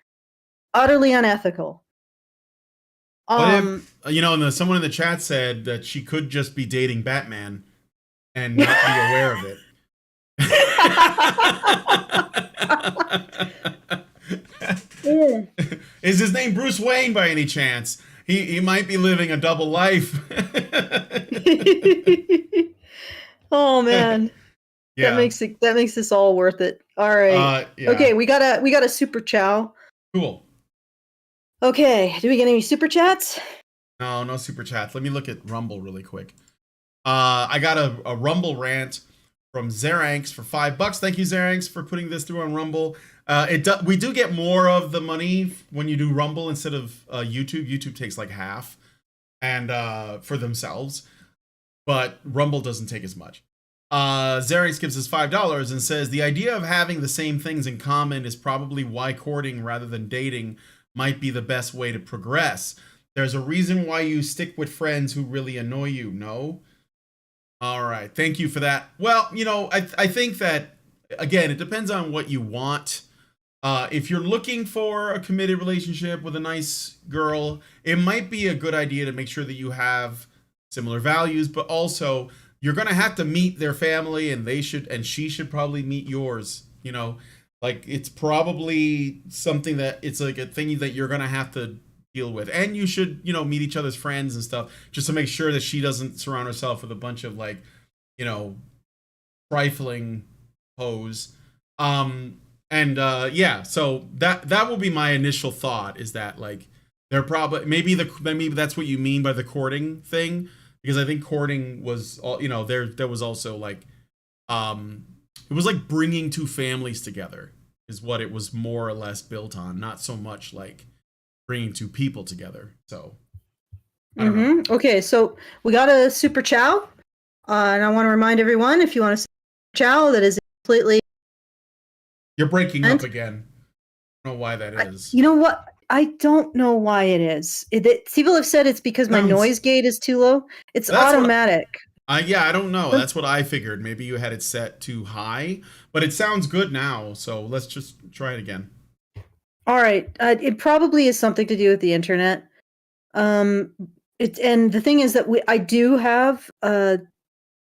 utterly unethical. What if, someone in the chat said that she could just be dating Batman and not be aware of it. Is his name Bruce Wayne by any chance? He might be living a double life. Oh man. Yeah. That makes this all worth it. All right. Okay, we got a super chow. Cool. Okay, do we get any super chats? No super chats. Let me look at Rumble really quick. I got a Rumble rant from Zeranx for $5. Thank you, Zeranx, for putting this through on Rumble. We do get more of the money when you do Rumble instead of YouTube. YouTube takes like half, and for themselves, but Rumble doesn't take as much. Zeranx gives us $5 and says the idea of having the same things in common is probably why courting rather than dating might be the best way to progress. There's a reason why you stick with friends who really annoy you. No. All right. Thank you for that. Well, I think that, again, it depends on what you want. If you're looking for a committed relationship with a nice girl, it might be a good idea to make sure that you have similar values, but also you're going to have to meet their family, and she should probably meet yours. Like, it's probably something that it's like a thing that you're going to have to deal with, and you should meet each other's friends and stuff, just to make sure that she doesn't surround herself with a bunch of trifling hoes. So that will be my initial thought, is that like they're probably maybe that's what you mean by the courting thing, because I think courting was all there was also like it was like bringing two families together is what it was more or less built on, not so much like bringing two people together. So okay, so we got a super chow, and I want to remind everyone, if you want a super chow that is completely, you're breaking up again. I don't know why that is. You know what, I don't know why it is. People have said it's because my noise gate is too low. It's automatic. I don't know. That's what I figured. Maybe you had it set too high, but it sounds good now. So let's just try it again. All right. It probably is something to do with the internet. And the thing is that I do have the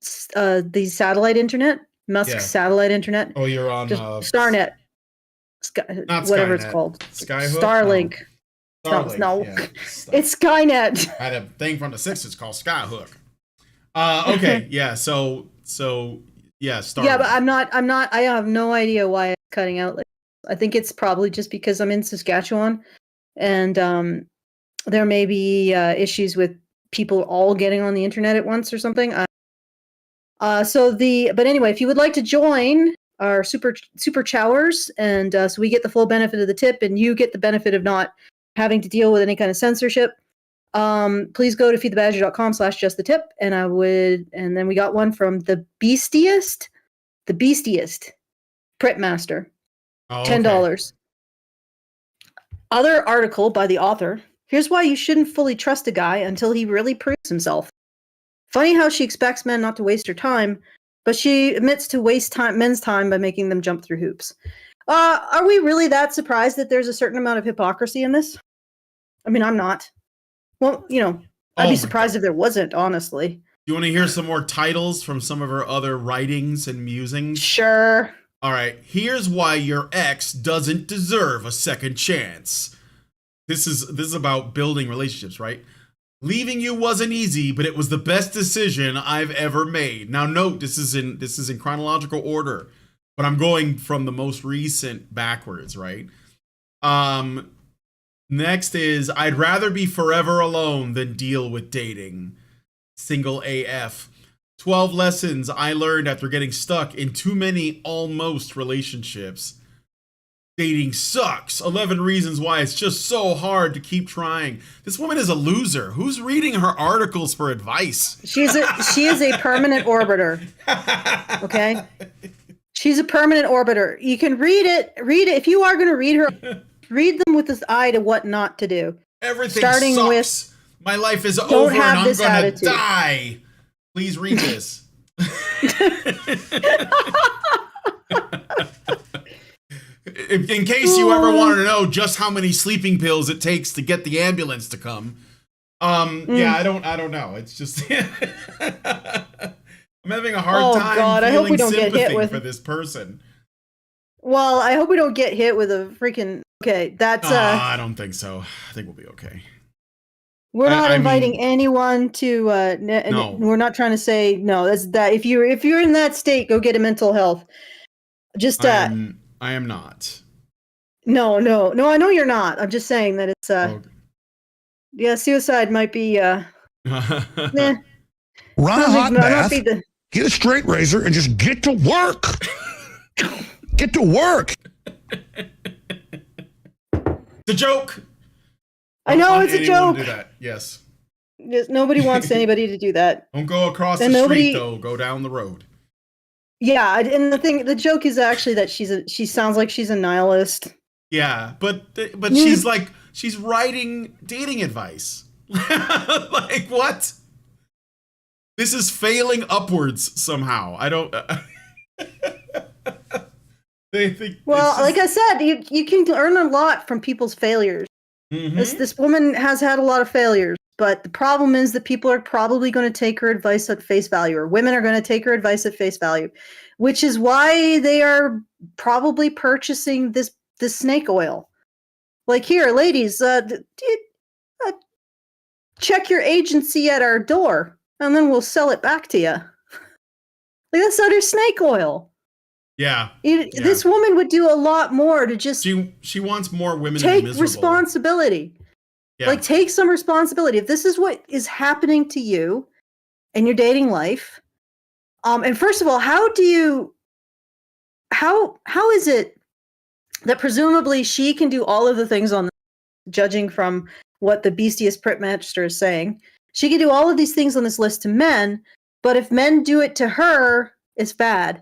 satellite internet, Musk's Yeah. satellite internet. Oh, you're on Just Starnet, not whatever it's Skynet. called. Skyhook? Starlink. No. Starlink. No. Yeah. It's Skynet. I had a thing from the 60s called Skyhook. Okay, yeah. So yeah, Starlink. Yeah, but I'm not. I have no idea why it's cutting out. Like, I think it's probably just because I'm in Saskatchewan, and there may be issues with people all getting on the internet at once or something. But anyway, if you would like to join our super chowers, and so we get the full benefit of the tip, and you get the benefit of not having to deal with any kind of censorship, please go to feedthebadger.com/justthetip, and then we got one from the beastiest Prep Master, $10. Other article by the author. Here's why you shouldn't fully trust a guy until he really proves himself. Funny how she expects men not to waste her time, but she admits to waste men's time by making them jump through hoops. Are we really that surprised that there's a certain amount of hypocrisy in this? I mean, I'm not. Well, I'd be surprised if there wasn't, honestly. You want to hear some more titles from some of her other writings and musings? Sure. All right. Here's why your ex doesn't deserve a second chance. This is about building relationships, right? Leaving you wasn't easy, but it was the best decision I've ever made. Now note, this is in chronological order, but I'm going from the most recent backwards, right? Next is I'd rather be forever alone than deal with dating. Single AF. 12 lessons I learned after getting stuck in too many almost relationships. Dating sucks. 11 reasons why it's just so hard to keep trying. This woman is a loser. Who's reading her articles for advice? She is a permanent orbiter. Okay? She's a permanent orbiter. You can read it. If you are going to read her, read them with this eye to what not to do. Everything starting sucks. With my life is over and I'm going to die. Please read this. In case you ever wanted to know just how many sleeping pills it takes to get the ambulance to come. Yeah, I don't know. It's just I'm having a hard time I hope we don't sympathy get hit with for this person. Well, I hope we don't get hit with a freaking that's I don't think so. I think we'll be okay. We're not inviting anyone to no. We're not trying to say no. That's that if you're in that state, go get a mental health. Just I am not. No, I know you're not. I'm just saying that it's yeah, suicide might be Run a hot bath, get a straight razor, and just get to work. Get to work. It's a joke. I know it's a joke. Do that. Yes. Nobody wants anybody to do that. Don't go across the street though. Go down the road. Yeah, and the joke is actually that she sounds like she's a nihilist. Yeah, but she's writing dating advice. Like what? This is failing upwards somehow. I don't. Well, like I said, you can learn a lot from people's failures. Mm-hmm. This woman has had a lot of failures, but the problem is that people are probably going to take her advice at face value, or women are going to take her advice at face value, which is why they are probably purchasing this snake oil. Like, here, ladies, check your agency at our door, and then we'll sell it back to you. Like, that's utter snake oil. Yeah. This woman would do a lot more to just she wants more women take to be miserable. Responsibility. Yeah. Like, take some responsibility. If this is what is happening to you in your dating life, and first of all, how is it that presumably she can do all of the things on, judging from what the beastiest Prep Master is saying, she can do all of these things on this list to men, but if men do it to her, it's bad.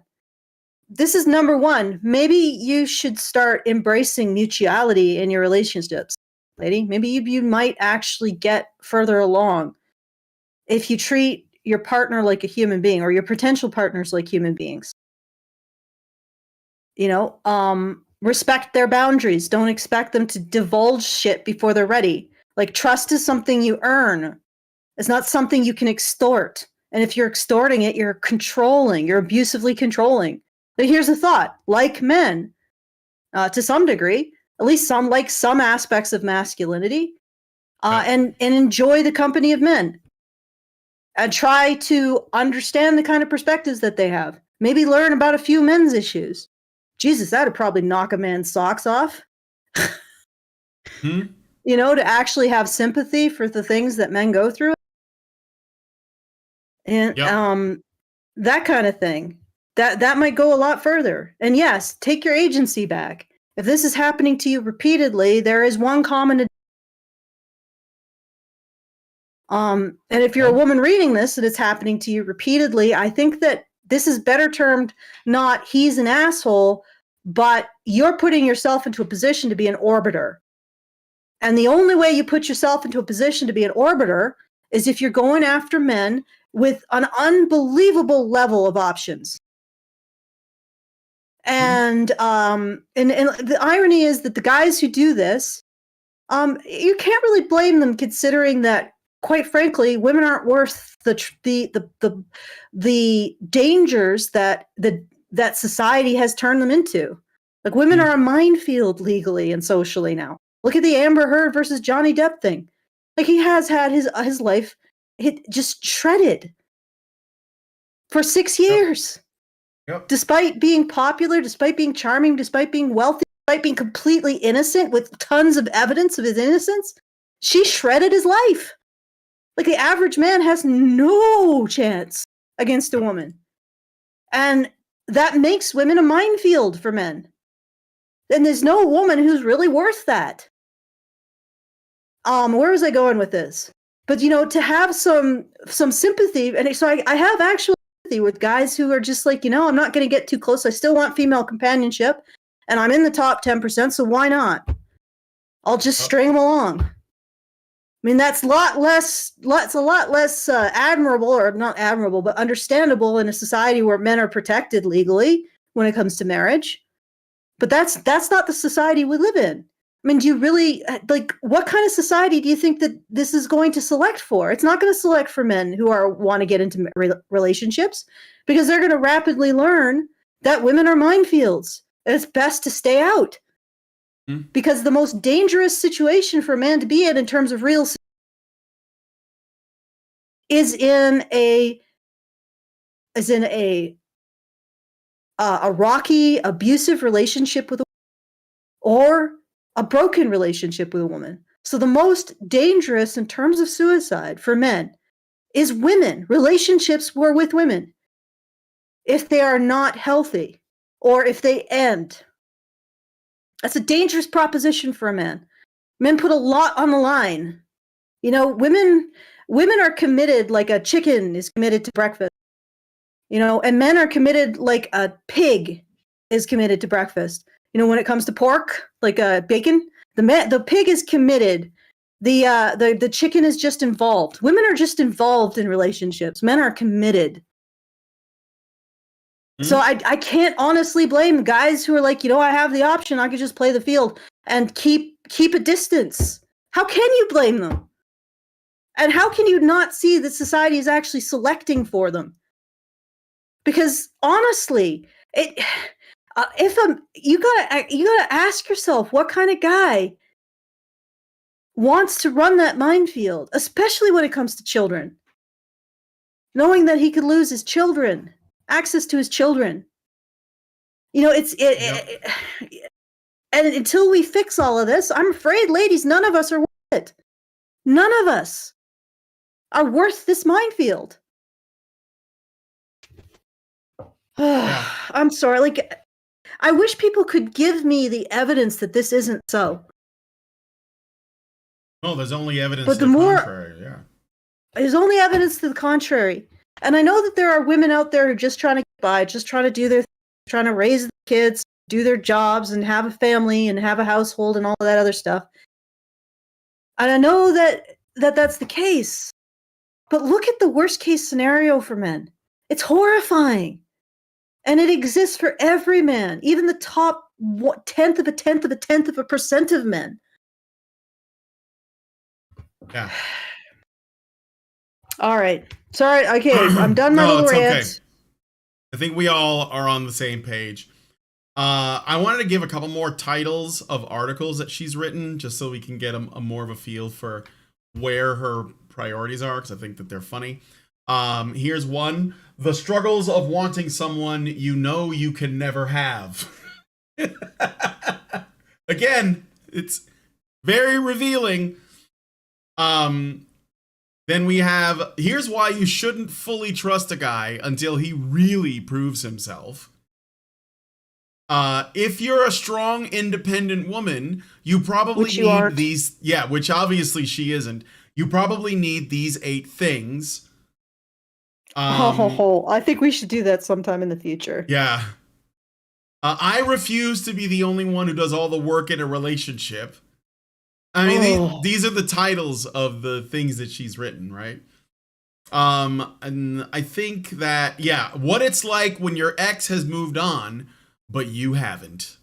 This is number one. Maybe you should start embracing mutuality in your relationships, lady. Maybe you might actually get further along if you treat your partner like a human being, or your potential partners like human beings. respect their boundaries. Don't expect them to divulge shit before they're ready. Like, trust is something you earn. It's not something you can extort. And if you're extorting it, you're controlling. You're abusively controlling. But here's the thought. Like men, to some degree, at least some aspects of masculinity, and enjoy the company of men. And try to understand the kind of perspectives that they have. Maybe learn about a few men's issues. Jesus, that would probably knock a man's socks off. You know, to actually have sympathy for the things that men go through. And that kind of thing. That might go a lot further. And yes, take your agency back. If this is happening to you repeatedly, there is one common. And if you're a woman reading this and it's happening to you repeatedly, I think that this is better termed not he's an asshole, but you're putting yourself into a position to be an orbiter. And the only way you put yourself into a position to be an orbiter is if you're going after men with an unbelievable level of options. And the irony is that the guys who do this, you can't really blame them, considering that, quite frankly, women aren't worth the dangers that society has turned them into. Like, women are a minefield legally and socially now. Look at the Amber Heard versus Johnny Depp thing. Like, he has had his life just shredded for 6 years. Yep. Despite being popular, despite being charming, despite being wealthy, despite being completely innocent with tons of evidence of his innocence, she shredded his life. Like, the average man has no chance against a woman. And that makes women a minefield for men. And there's no woman who's really worth that. Where was I going with this? But, you know, to have some sympathy, and so I have actual sympathy with guys who are just like, you know, I'm not going to get too close. I still want female companionship, and I'm in the top 10%, so why not? I'll just string them along. I mean, that's a lot less admirable, or not admirable, but understandable in a society where men are protected legally when it comes to marriage. But that's not the society we live in. I mean, do you really, like, what kind of society do you think that this is going to select for? It's not going to select for men who want to get into relationships, because they're going to rapidly learn that women are minefields, and it's best to stay out. Because the most dangerous situation for a man to be in terms of real is in a rocky, abusive relationship with a woman, or a broken relationship with a woman. So the most dangerous in terms of suicide for men is women, relationships were with women, if they are not healthy or if they end. That's a dangerous proposition for a man. Men put a lot on the line. You know, women are committed like a chicken is committed to breakfast. You know, and men are committed like a pig is committed to breakfast. You know, when it comes to pork, like bacon, the pig is committed. The chicken is just involved. Women are just involved in relationships. Men are committed. So I can't honestly blame guys who are like, you know, I have the option. I could just play the field and keep a distance. How can you blame them? And how can you not see that society is actually selecting for them? Because honestly, you gotta ask yourself, what kind of guy wants to run that minefield, especially when it comes to children, knowing that he could lose his children, access to his children. You know, and until we fix all of this, I'm afraid, ladies, none of us are worth it. None of us are worth this minefield. I'm sorry. Like, I wish people could give me the evidence that this isn't so. Oh, there's only evidence to the contrary. Yeah. There's only evidence to the contrary. And I know that there are women out there who are just trying to get by, just trying to do their thing, trying to raise the kids, do their jobs, and have a family and have a household and all of that other stuff. And I know that's the case. But look at the worst case scenario for men. It's horrifying. And it exists for every man, even the top tenth of a percent of men. Yeah. All right. Sorry. Okay, I'm done my little rant. Okay. I think we all are on the same page. I wanted to give a couple more titles of articles that she's written, just so we can get a more of a feel for where her priorities are, because I think that they're funny. Here's one: the struggles of wanting someone you know you can never have. Again, it's very revealing. Then we have, here's why you shouldn't fully trust a guy until he really proves himself. If you're a strong, independent woman, you probably need these. Yeah, which obviously she isn't. You probably need these 8 things. I think we should do that sometime in the future. Yeah. I refuse to be the only one who does all the work in a relationship. I mean, these are the titles of the things that she's written, right? And I think that, yeah, what it's like when your ex has moved on, but you haven't.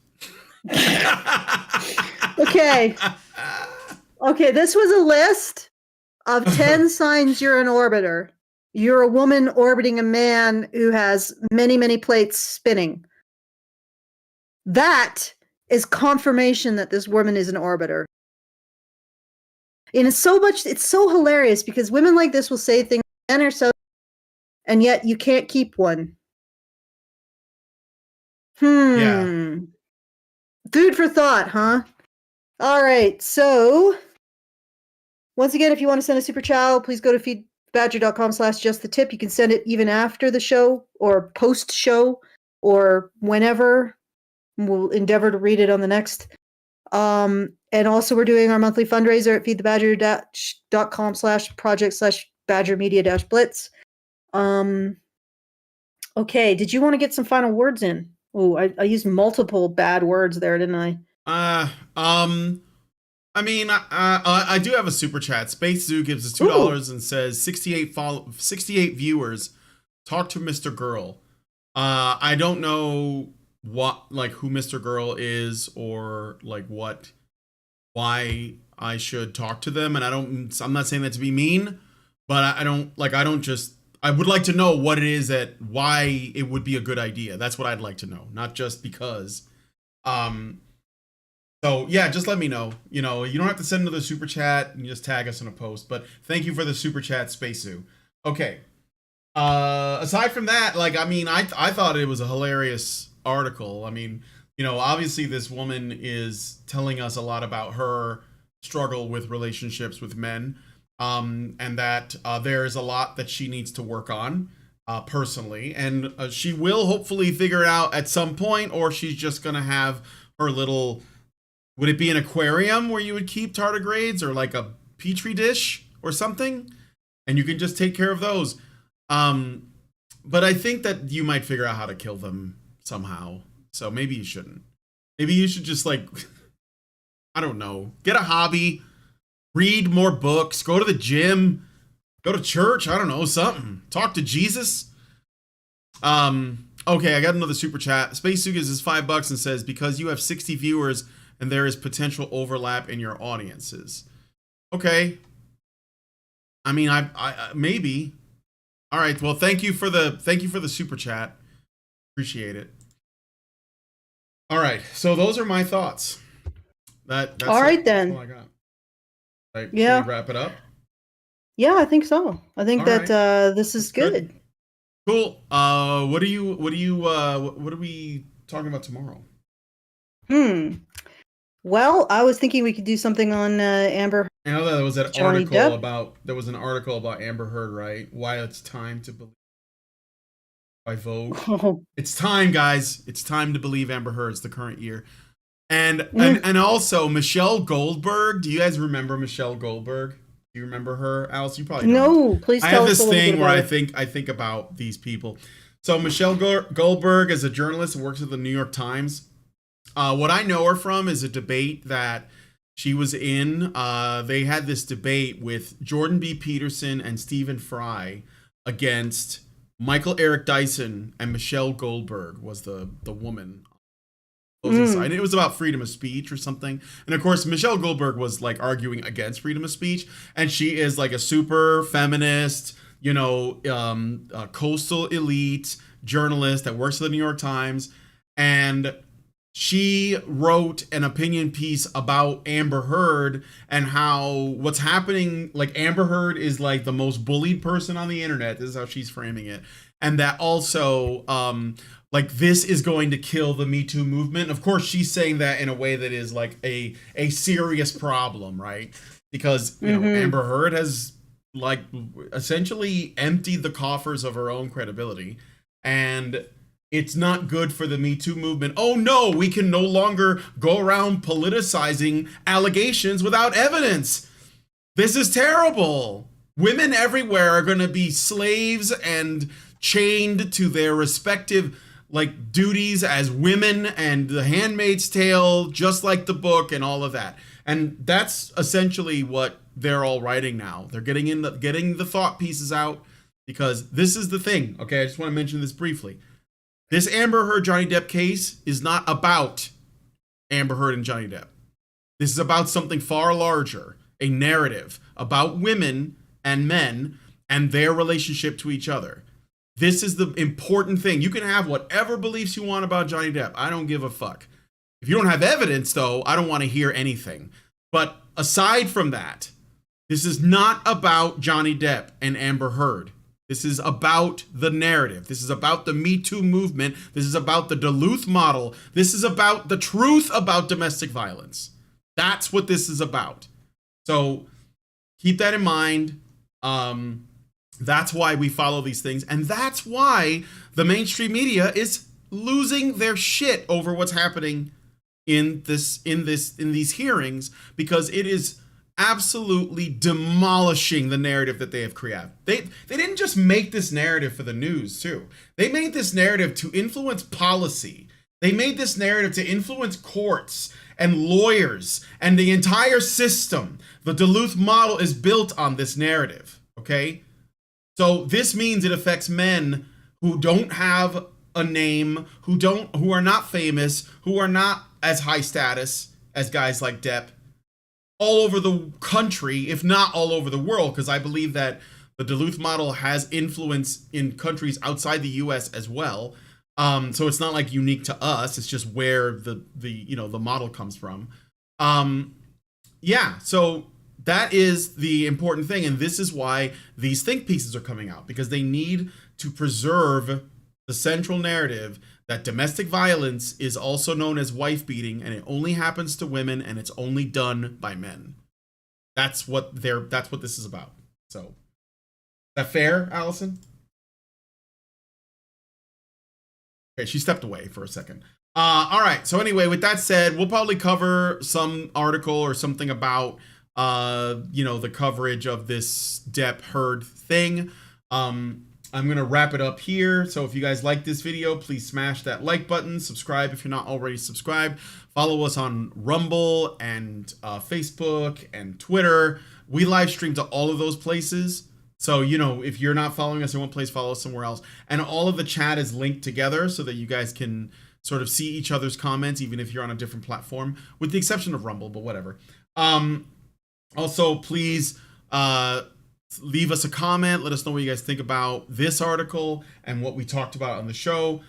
Okay. Okay, this was a list of 10 signs you're an orbiter. You're a woman orbiting a man who has many, many plates spinning. That is confirmation that this woman is an orbiter. And it's so hilarious because women like this will say things, men are so, and yet you can't keep one. Yeah. Food for thought, huh? All right. So once again, if you want to send a super chow, please go to feedbadger.com/justthetip. You can send it even after the show or post show or whenever. We'll endeavor to read it on the next. And also we're doing our monthly fundraiser at feedthebadger.com/project/badgermedia-blitz. Okay, did you want to get some final words in? Oh, I used multiple bad words there, didn't I? I mean, I do have a super chat. Space Zoo gives us $2 and says 68 viewers. Talk to Mr. Girl. I don't know who Mr. Girl is or why I should talk to them, and I'm not saying that to be mean, but I would like to know what it is why it would be a good idea. That's what I'd like to know, not just because. So yeah, just let me know. You know, you don't have to send another super chat and just tag us in a post, but thank you for the super chat, Space Zoo. Okay. Aside from that, I thought it was a hilarious article. I mean, you know, obviously this woman is telling us a lot about her struggle with relationships with men, and that there is a lot that she needs to work on personally, and she will hopefully figure it out at some point, or she's just gonna have her little, would it be an aquarium where you would keep tardigrades, or like a petri dish or something, and you can just take care of those. But I think that you might figure out how to kill them somehow. So maybe you shouldn't. Maybe you should just I don't know, get a hobby, read more books, go to the gym, go to church. I don't know, something. Talk to Jesus. Okay, I got another super chat. Space Sugas is $5 and says, because you have 60 viewers and there is potential overlap in your audiences. Okay. I mean, I maybe. All right. Well, thank you for the super chat. Appreciate it. All right. So those are my thoughts. That's all right then. That's all I got. Yeah. Should we wrap it up? Yeah, I think so. I think that this is good. Cool. What are we talking about tomorrow? Well, I was thinking we could do something on Amber. I know that there was an article about Amber Heard, right? Why it's time to believe by Vogue. Oh. It's time, guys. It's time to believe Amber Heard. It's the current year. And also Michelle Goldberg. Do you guys remember Michelle Goldberg? Do you remember her, Alice? You probably don't. No, please tell us. I have this thing where I think about these people. So Michelle Goldberg is a journalist and works at the New York Times. What I know her from is a debate that she was in. They had this debate with Jordan B. Peterson and Stephen Fry against Michael Eric Dyson, and Michelle Goldberg was the woman. side. It was about freedom of speech or something. And of course, Michelle Goldberg was like arguing against freedom of speech. And she is like a super feminist, coastal elite journalist that works for the New York Times. And she wrote an opinion piece about Amber Heard and how what's happening, like Amber Heard is like the most bullied person on the internet. This is how she's framing it. And that also, like this is going to kill the Me Too movement. Of course, she's saying that in a way that is like a serious problem, right? Because, Amber Heard has like essentially emptied the coffers of her own credibility, and it's not good for the Me Too movement. Oh no, we can no longer go around politicizing allegations without evidence. This is terrible. Women everywhere are going to be slaves and chained to their respective like duties as women and The Handmaid's Tale, just like the book and all of that. And that's essentially what they're all writing now. They're getting the thought pieces out, because this is the thing. Okay, I just want to mention this briefly. This Amber Heard Johnny Depp case is not about Amber Heard and Johnny Depp. This is about something far larger, a narrative about women and men and their relationship to each other. This is the important thing. You can have whatever beliefs you want about Johnny Depp. I don't give a fuck. If you don't have evidence, though, I don't want to hear anything. But aside from that, this is not about Johnny Depp and Amber Heard. This is about the narrative. This is about the Me Too movement. This is about the Duluth model. This is about the truth about domestic violence. That's what this is about. So keep that in mind. That's why we follow these things. And that's why the mainstream media is losing their shit over what's happening in these hearings, because it is absolutely demolishing the narrative that they have created. They didn't just make this narrative for the news too. They made this narrative to influence policy. They made this narrative to influence courts and lawyers and the entire system. The Duluth model is built on this narrative, okay? So this means it affects men who don't have a name, who are not famous, who are not as high status as guys like Depp, all over the country, if not all over the world, because I believe that the Duluth model has influence in countries outside the US as well. So it's not like unique to us. It's just where the model comes from. So that is the important thing. And this is why these think pieces are coming out, because they need to preserve the central narrative that domestic violence is also known as wife beating, and it only happens to women, and it's only done by men. That's what this is about. So, is that fair, Allison? Okay, she stepped away for a second. All right. So anyway, with that said, we'll probably cover some article or something about the coverage of this Depp Heard thing. I'm going to wrap it up here. So if you guys like this video, please smash that like button. Subscribe if you're not already subscribed. Follow us on Rumble and Facebook and Twitter. We live stream to all of those places. So, if you're not following us in one place, follow us somewhere else. And all of the chat is linked together so that you guys can sort of see each other's comments, even if you're on a different platform, with the exception of Rumble, but whatever. Also, please leave us a comment. Let us know what you guys think about this article and what we talked about on the show.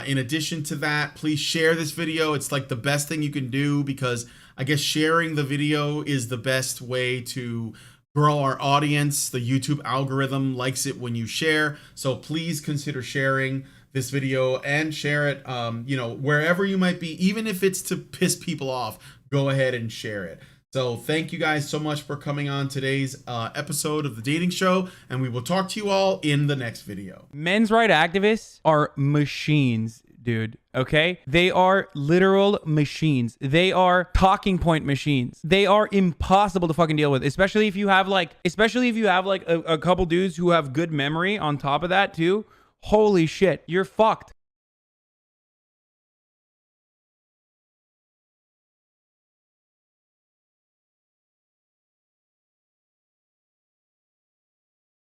In addition to that, please share this video. It's like the best thing you can do, because I guess sharing the video is the best way to grow our audience. The YouTube algorithm likes it when you share. So please consider sharing this video and share it, wherever you might be. Even if it's to piss people off, go ahead and share it. So thank you guys so much for coming on today's episode of The Dating Show, and we will talk to you all in the next video. Men's rights activists are machines, dude. Okay? They are literal machines. They are talking point machines. They are impossible to fucking deal with, especially if you have a couple dudes who have good memory on top of that too. Holy shit, you're fucked.